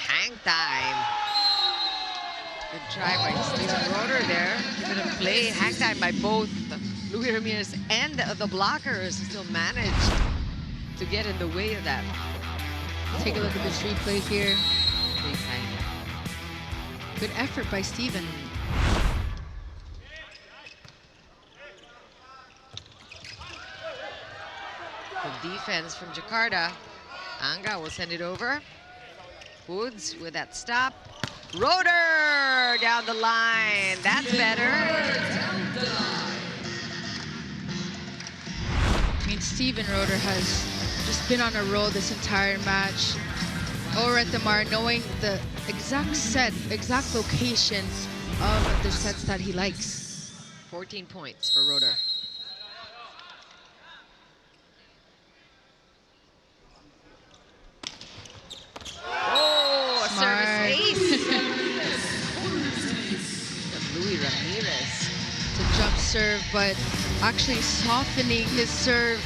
Hang time. Good try by Steven Roeder there. Keeping him play. Hang time by both Louis Ramirez and the blockers who still managed to get in the way of that. Take a look at this replay here. Baseline. Good effort by Steven. Good defense from Jakarta. Anga will send it over. Woods with that stop. Roeder down the line. That's better. Steven Roeder has just been on a roll this entire match. Retamar knowing the exact locations of the sets that he likes. 14 points for Roeder. Oh, a Smart. service ace. Louis Ramirez. It's a jump serve, but actually softening his serve.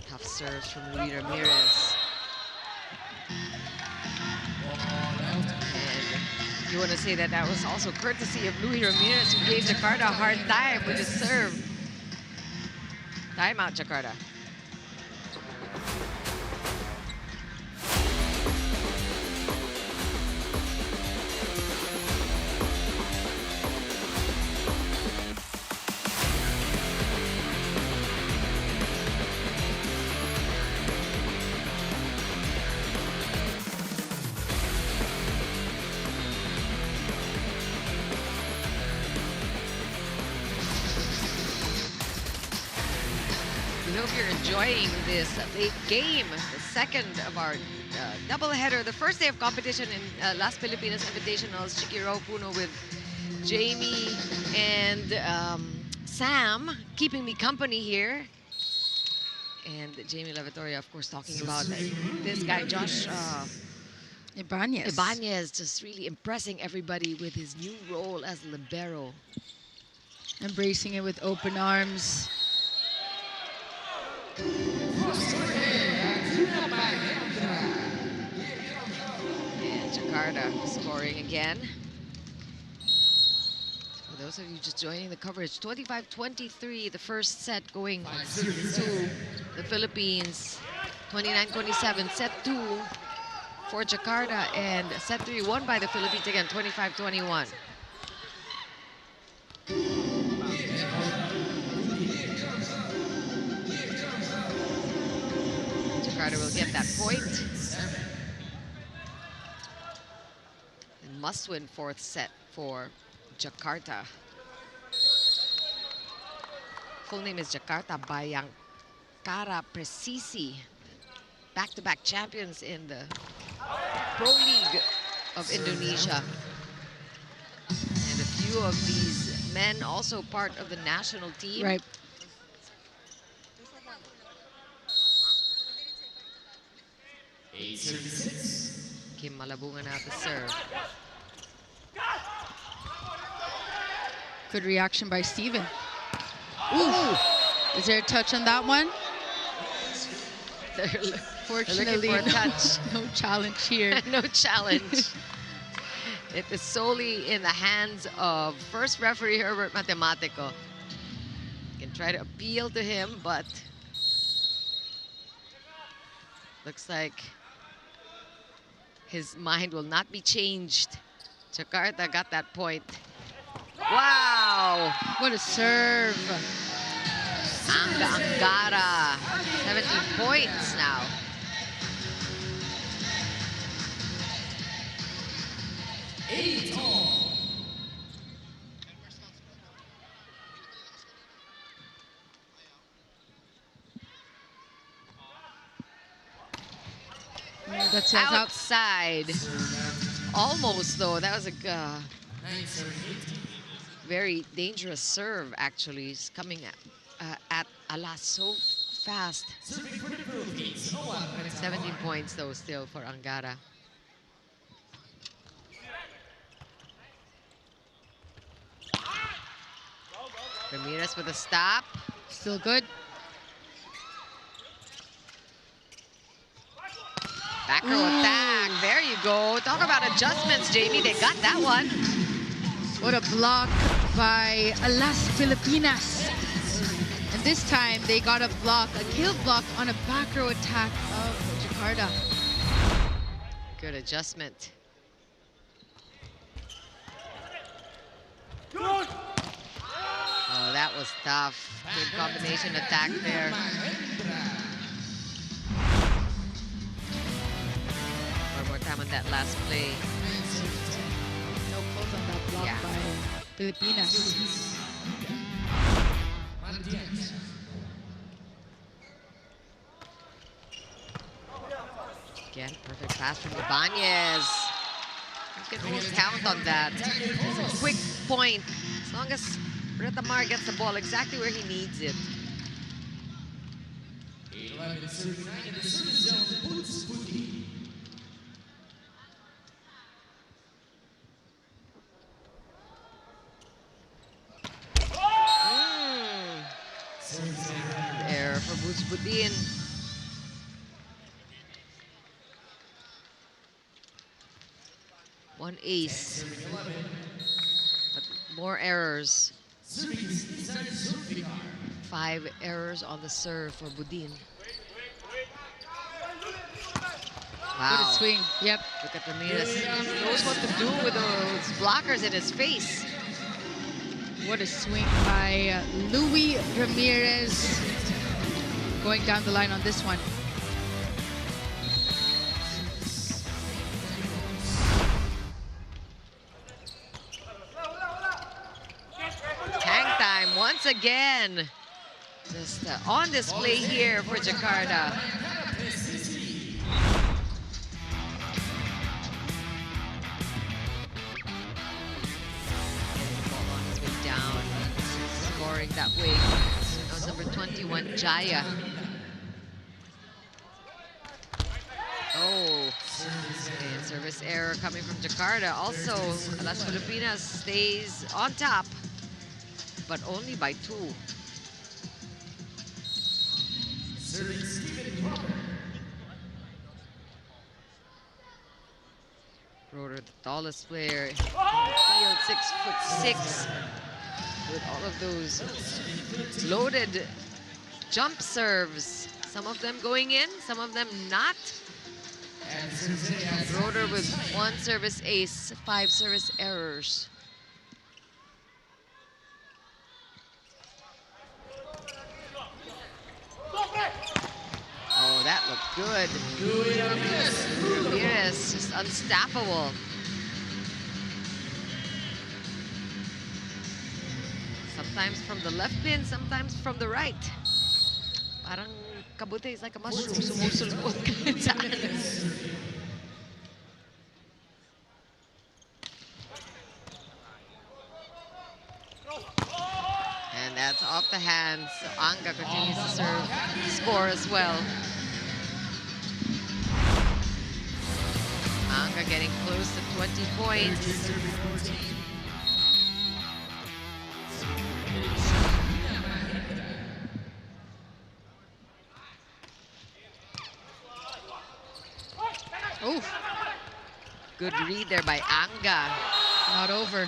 Tough serves from Louis Ramirez. And you want to say that that was also courtesy of Louis Ramirez, who gave Jakarta a hard time with his serve. Timeout, Jakarta. We hope you're enjoying this late game, the second of our doubleheader, the first day of competition in Las Pilipinas Invitationals. Chikiro Puno with Jamie and Sam keeping me company here. And Jamie Lavatoria, of course, talking about this guy, Josh Ibanez, just really impressing everybody with his new role as libero. Embracing it with open arms. And Jakarta scoring again. For those of you just joining the coverage, 25-23, the first set going to the Philippines. 29-27, set 2 for Jakarta, and set 3 won by the Philippines again, 25-21. Jakarta will get that point. And must-win fourth set for Jakarta. Full name is Jakarta Bhayangkara Presisi. Back-to-back champions in the Pro League of Indonesia. And a few of these men also part of the national team. Right. Kim Malabungan at the serve. Good reaction by Steven. Ooh. Is there a touch on that one? Fortunately, for a touch. No challenge here. No challenge. It is solely in the hands of first referee Herbert Matematico. You can try to appeal to him, but looks like his mind will not be changed. Jakarta got that point. Wow! What a serve. Angara, 17 points now. That's it. Outside. Almost, though. That was a very dangerous serve, actually. He's coming at Alas so fast. 17 points, though, still for Angara. Ramirez with a stop. Still good. Back row attack. There you go. Talk about adjustments, Jamie. They got that one. What a block by Las Pilipinas. And this time they got a block, a kill block on a back row attack of Jakarta. Good adjustment. Oh, that was tough. Good combination attack there. on that last play. No close on that block Yeah. by Pilipinas. Again, perfect pass from Ibanez. You can almost count on that. It's a quick point. As long as Retamar gets the ball exactly where he needs it. There for Budin. One ace. But more errors. 5 errors on the serve for Budin. Wow. What a swing. Yep. Look at Ramirez. He knows what to do with those blockers in his face. What a swing by Louis Ramirez. Going down the line on this one. Hang time once again. Just on display here for Jakarta. Ball on his way down. Scoring that way. That was number 21, Jaya. Oh, and service error coming from Jakarta. Also, Las Filipinas stays on top, but only by 2. Roder, the tallest player in the field, 6'6", with all of those loaded jump serves. Some of them going in, some of them not. Roder with 1 service ace, 5 service errors. Oh, that looked good. Ramirez, just unstoppable. Sometimes from the left pin, sometimes from the right. Parang kabute is like a mushroom, sumusulpot kahit saan. And that's off the hands. So Anga continues to serve, score as well. Anga getting close to 20 points. Oof. Good read there by Anga. Not over.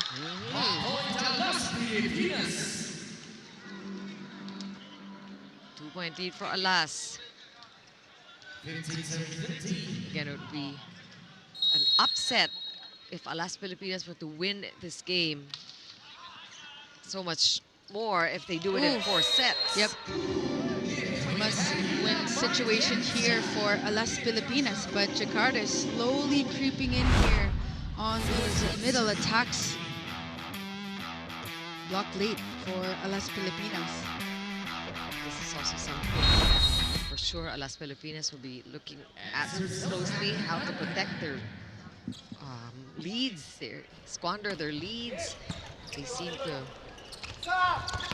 2-point lead for Alas. Again, it would be an upset if Alas Pilipinas were to win this game. So much more if they do it in Oof. 4 sets. Yep. Must-win situation here for Alas Pilipinas, but Jakarta is slowly creeping in here on those middle attacks. Block lead for Alas Pilipinas. This is also something that for sure Alas Pilipinas will be looking at closely, how to protect their leads, squander their leads. They seem to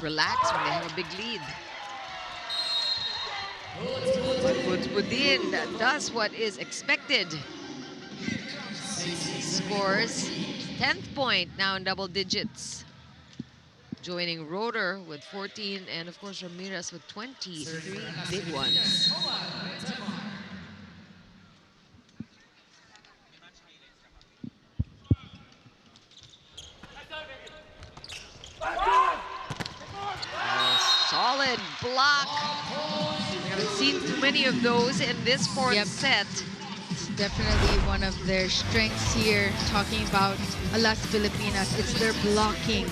relax when they have a big lead. But Budin does what is expected. He scores 10th point, now in double digits. Joining Roder with 14 and of course Ramirez with 23 big ones. Solid block. We haven't seen too many of those in this 4th set. It's definitely one of their strengths here, talking about Alas Pilipinas. It's their blocking.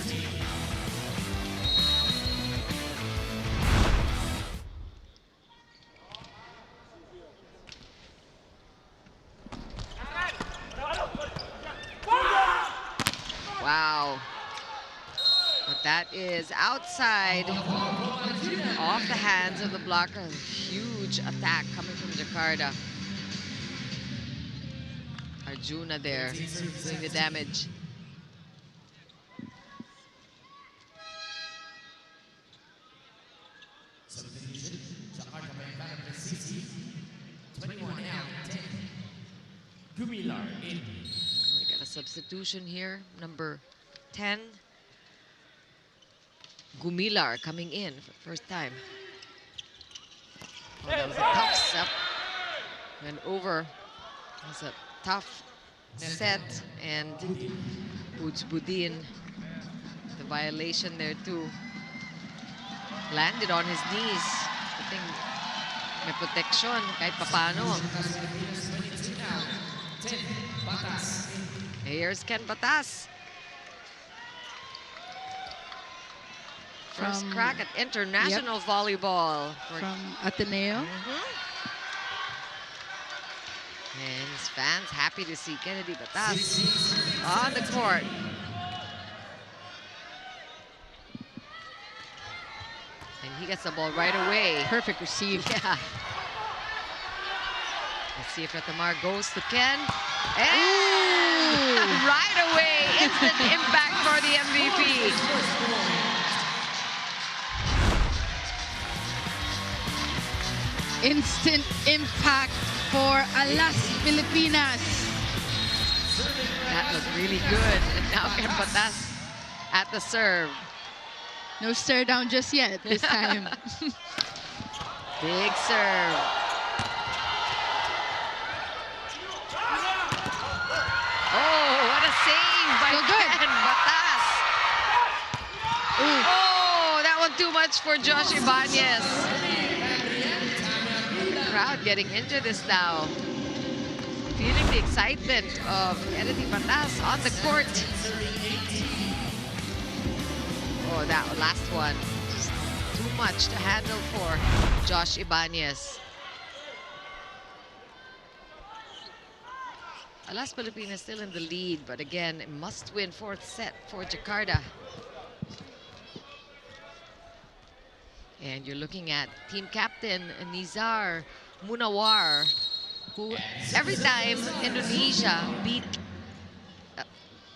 But that is outside, off the hands of the blocker. Huge attack coming from Jakarta. Arjuna there doing the damage. We got a substitution here, number 10. Gumilar coming in for the first time. Oh, that was a tough set. And over. That was a tough set. And Budin, the violation there too. Landed on his knees. I think may protection kahit papano. Here's Ken Batas. First crack at international volleyball. From Ateneo. And his fans happy to see Kennedy Batas on the court. And he gets the ball right away. Perfect receive. Yeah. Let's see if Retamar goes to Ken. And right away, instant impact for the MVP. Instant impact for Alas Pilipinas. That looked really good. And now Ken Batas at the serve. No stare down just yet this time. Big serve. Oh, what a save by Ken Batas. Oh, that one too much for Josh Ibanez. Crowd getting into this now. Feeling the excitement of Kennedy Batas on the court. Oh, that last one. Just too much to handle for Josh Ibanez. Alas Pilipinas still in the lead, but again, must-win fourth set for Jakarta. And you're looking at team captain Nizar Munawar, who every time Indonesia beat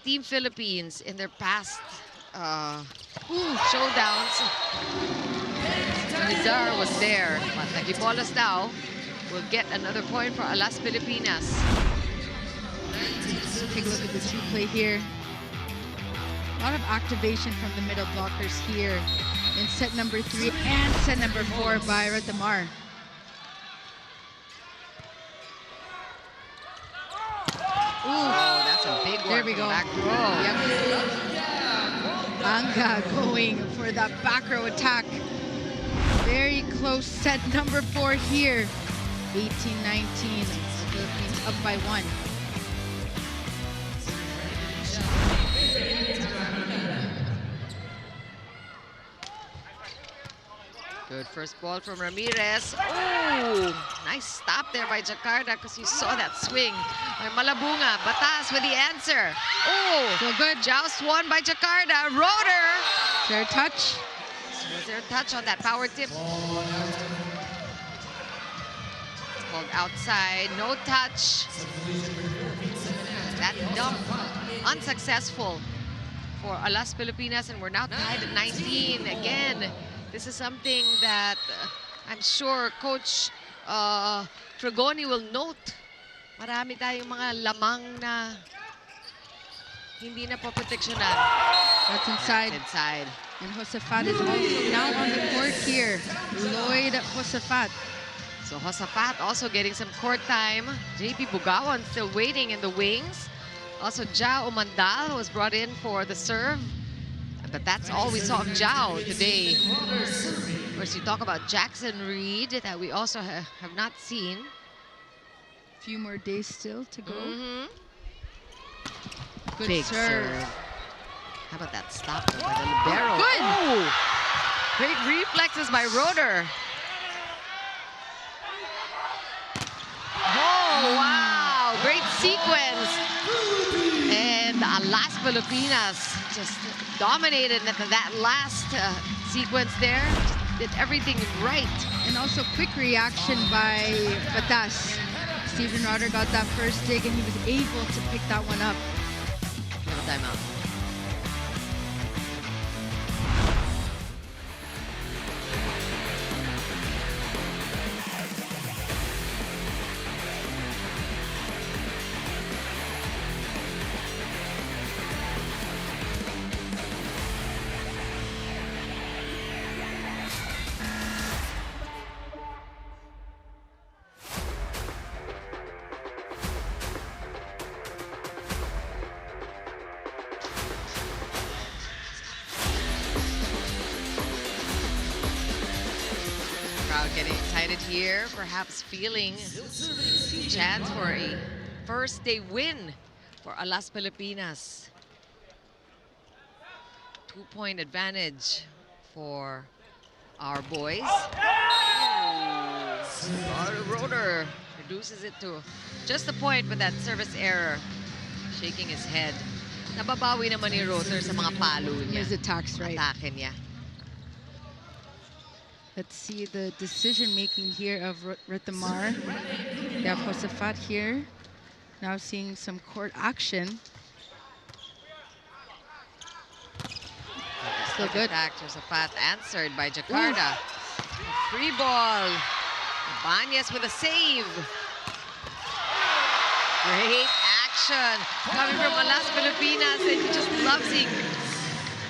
Team Philippines in their past showdowns, Nizar was there. But Nagibolas now will get another point for Alas Pilipinas. Take a look at the two play here. A lot of activation from the middle blockers here in set number 3 and set number 4 by Retamar. Oh, that's a big one. There we go. Back row. Yep. Anga going for that back row attack. Very close set number 4 here. 18-19. The Philippines up by 1. Good first ball from Ramirez. Oh, nice stop there by Jakarta because you saw that swing by Malabunga. Batas with the answer. Oh, so good. Joust won by Jakarta. Rotor. Is there a touch? Was there a touch on that power tip? It's called outside. No touch. That dump unsuccessful for Alas Pilipinas, and we're now tied at 19 again. This is something that I'm sure Coach Tragoni will note. Marami tayong mga lamang na hindi na poproteksyonan. That's inside. That's inside. And Josafat is also now on the court here. Lloyd Josafat. So Josafat also getting some court time. JP Bugawan still waiting in the wings. Also Jao Umandal was brought in for the serve. But that's all we saw of Jao today. Of course, you talk about Jackson Reed that we also have not seen. A few more days still to go. Good Big serve. How about that stop by the libero? Good. Oh, great reflexes by Rotor. Oh, wow. Great sequence. And Alas Pilipinas just dominated that last sequence there. Just did everything right. And also quick reaction by Batas. Steven Roder got that first dig and he was able to pick that one up. No timeout. Crowd getting excited here, perhaps feeling chance for a first day win for Alas Pilipinas. 2-point advantage for our boys. Roder reduces it to just a point with that service error. Shaking his head. Nababawi naman ni Roder sa mga palo niya. His attacks, right? Atake niya. Let's see the decision-making here of Ritamar. We have Josefat here. Now seeing some court action. Still good. Josefat answered by Jakarta. Free ball. Ibanez with a save. Great action coming from Alas Pilipinas, and you just love seeing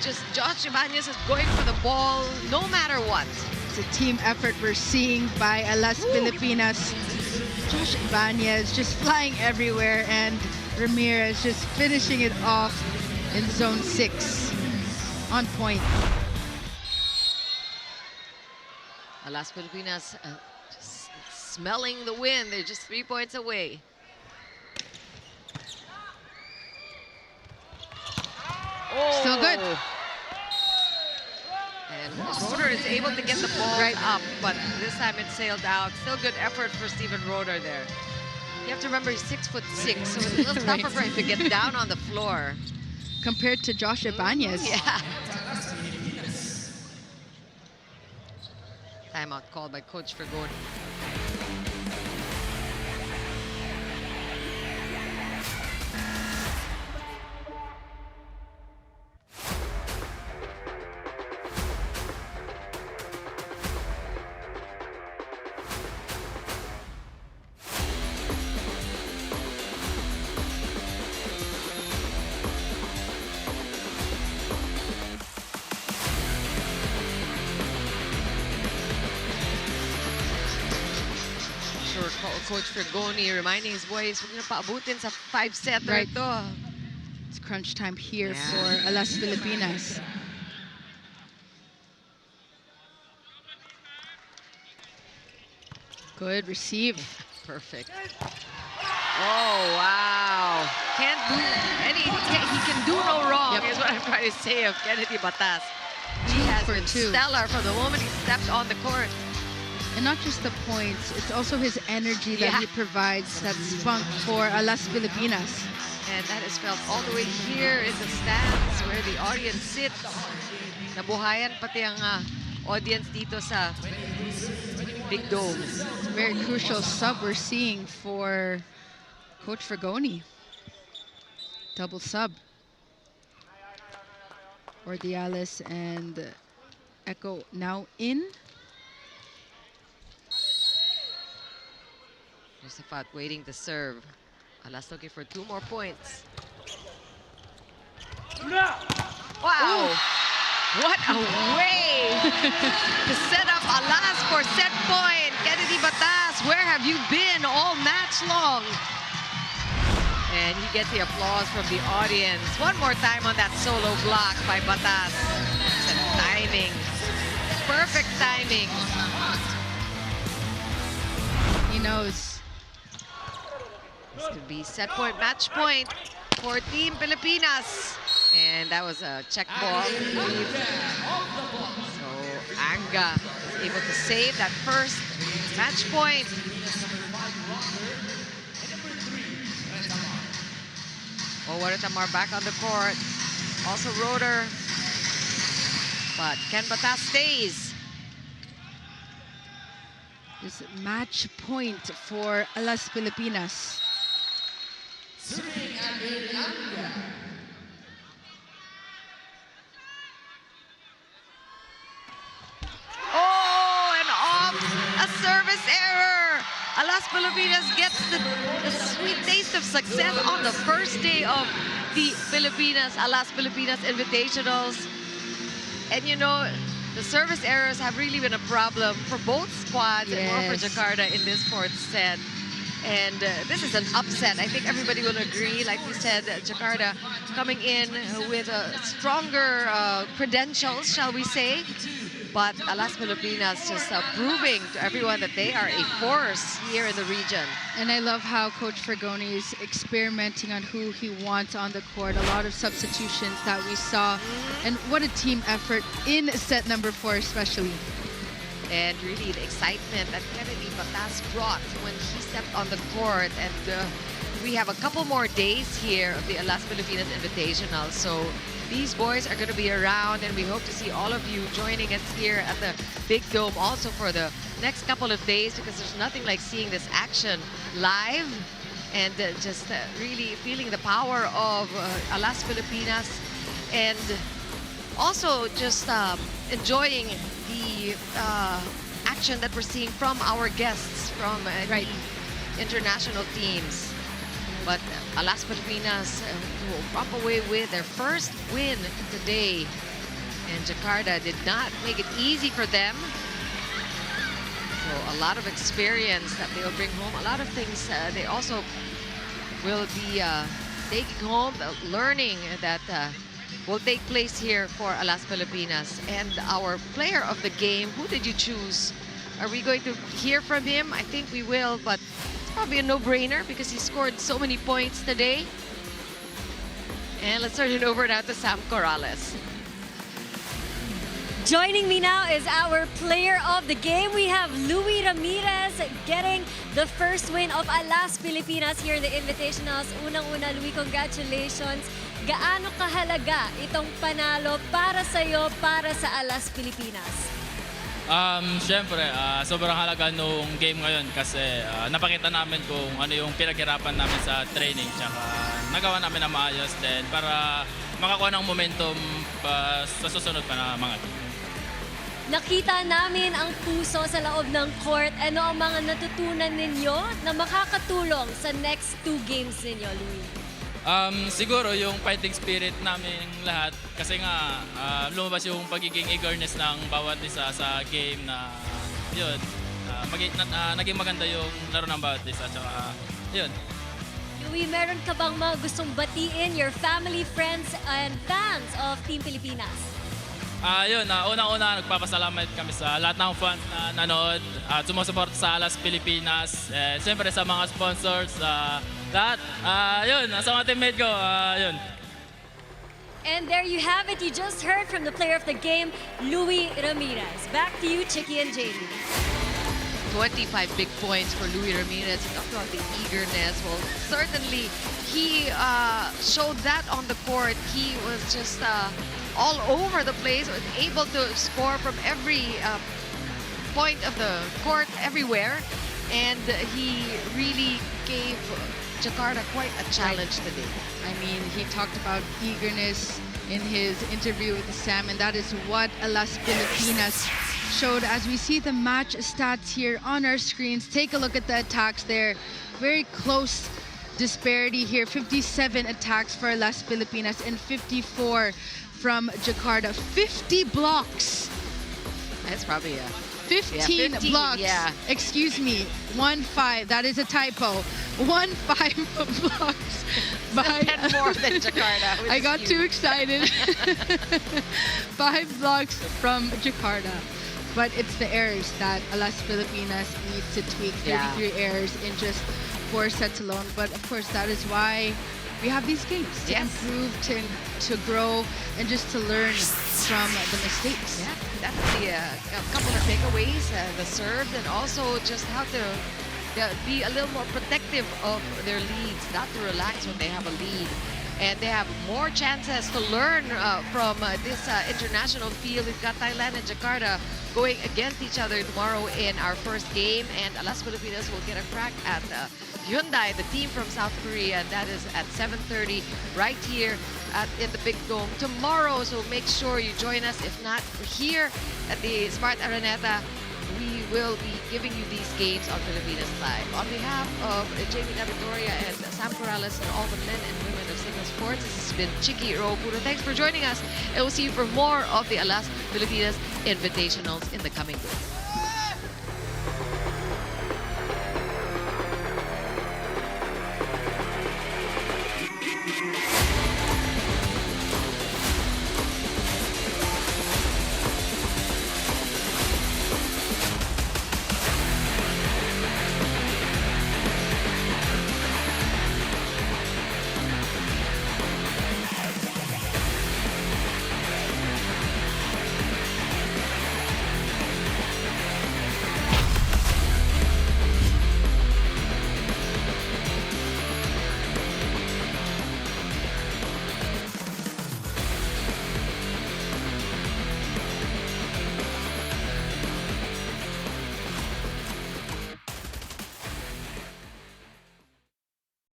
just Josh Ibanez is going for the ball no matter what. It's a team effort we're seeing by Alas Pilipinas. Josh Ibanez just flying everywhere, and Ramirez just finishing it off in zone 6. On point. Alas Pilipinas just smelling the win. They're just 3 points away. Still good. And Roder is able to get the ball up, but this time it sailed out. Still good effort for Steven Roder there. You have to remember he's 6'6", so it's a little tougher for him to get down on the floor. Compared to Josh Ibanez. Yeah. Timeout called by Coach Fergoni. Coach Fergoni reminding his boys, we're gonna paabutin sa 5-setter Right. ito. It's crunch time here for Alas Pilipinas. Good receive. Perfect. Oh, wow. Can't do he can do no wrong, is what I'm trying to say of Kennedy Batas. He has been stellar from the moment he stepped on the court. And not just the points, it's also his energy that he provides, that spunk for Alas Pilipinas. And that is felt all the way here in the stands where the audience sits. Nabuhayan pati ang audience dito sa Big Dome. Very crucial sub we're seeing for Coach Fergoni. Double sub. Ordiales and Echo now in. Josefat waiting to serve. Alas looking for 2 more points. Wow! What a way to set up Alas for set point. Kennedy Batas, where have you been all match long? And he gets the applause from the audience. One more time on that solo block by Batas. And timing. Perfect timing. He knows. This could be set point, match point for Team Pilipinas. And that was a check ball. So Anga is able to save that first match point. Oh, Tamar back on the court. Also Rotor. But Ken Batas stays. This match point for Alas Pilipinas. Oh, and off. A service error. Alas Pilipinas gets the sweet taste of success on the first day of the Alas Pilipinas Invitationals. And you know, the service errors have really been a problem for both squads and more for Yes. Jakarta in this fourth set. And this is an upset. I think everybody will agree. Like we said, Jakarta coming in with stronger credentials, shall we say. But Alas Pilipinas just proving to everyone that they are a force here in the region. And I love how Coach Fergoni is experimenting on who he wants on the court. A lot of substitutions that we saw. And what a team effort in set number 4 especially. And really the excitement that Kennedy Batas brought when he stepped on the court. And we have a couple more days here of the Alas Pilipinas Invitational. So these boys are going to be around, and we hope to see all of you joining us here at the Big Dome also for the next couple of days, because there's nothing like seeing this action live and just really feeling the power of Alas Pilipinas, and also just enjoying the action that we're seeing from our guests from the international teams. But Alas Pilipinas will walk away with their first win today. And Jakarta did not make it easy for them. So a lot of experience that they'll bring home. A lot of things they also will be taking home, the learning that will take place here for Alas Pilipinas. And our player of the game, who did you choose? Are we going to hear from him? I think we will, but probably a no-brainer because he scored so many points today. And let's turn it over now to Sam Corrales. Joining me now is our player of the game. We have Louie Ramirez getting the first win of Alas Pilipinas here in the Invitationals. Unang-una, Louie, congratulations. Gaano kahalaga itong panalo para sa'yo, para sa Alas Pilipinas? Siyempre, sobrang halaga nung game ngayon kasi napakita namin kung ano yung pinaghirapan namin sa training, tsaka nagawa namin na maayos din para makakuha ng momentum sa susunod pa na mga team. Nakita namin ang puso sa loob ng court. Ano ang mga natutunan ninyo na makakatulong sa next 2 games ninyo, Louie? Siguro yung fighting spirit namin lahat kasi nga lumabas yung pagiging eagerness ng bawat isa sa game na yun, naging maganda yung laro ng bawat isa. Tsaka, yun. Louie, meron ka bang mga gustong batiin your family, friends, and fans of Team Pilipinas? Yun, unang-una nagpapasalamat kami sa lahat ng fans na nanood at sumusuporta sa Alas Pilipinas. Siyempre sa mga sponsors, lahat. Yun, sa mga teammate ko, yun. And there you have it. You just heard from the player of the game, Louie Ramirez. Back to you, Chicky and Jamie. 25 big points for Louie Ramirez. You talked about the eagerness. Well, certainly he showed that on the court. He was just all over the place, was able to score from every point of the court, everywhere. And he really gave Jakarta quite a challenge today. I mean, he talked about eagerness in his interview with Sam, and that is what Alas Pilipinas showed. As we see the match stats here on our screens, take a look at the attacks there. Very close disparity here. 57 attacks for Alas Pilipinas and 54 from Jakarta. 50 blocks. That's probably a 15 blocks. Yeah. Excuse me. 1-5. That is a typo. 1-5 blocks by 10 more than Jakarta. I got too excited. 5 blocks from Jakarta. But it's the errors that Alas Pilipinas needs to tweak. 33 errors in just 4 sets alone. But of course, that is why we have these games to improve, to grow, and just to learn from the mistakes. Yeah, definitely a couple of takeaways, the serve, and also just how to be a little more protective of their leads, not to relax when they have a lead. and they have more chances to learn from this international field. We've got Thailand and Jakarta going against each other tomorrow in our first game, and Las Pilipinas will get a crack at Hyundai, the team from South Korea, and that is at 7:30 right here in the Big Dome tomorrow. So make sure you join us. If not, here at the Smart Araneta, we will be giving you these games on Pilipinas Live. On behalf of Jamie Victoria and Sam Corrales and all the men and women of Signal Sports, this has been Chiki Ropuro. Thanks for joining us, and we'll see you for more of the Alas Pilipinas Invitationals in the coming week.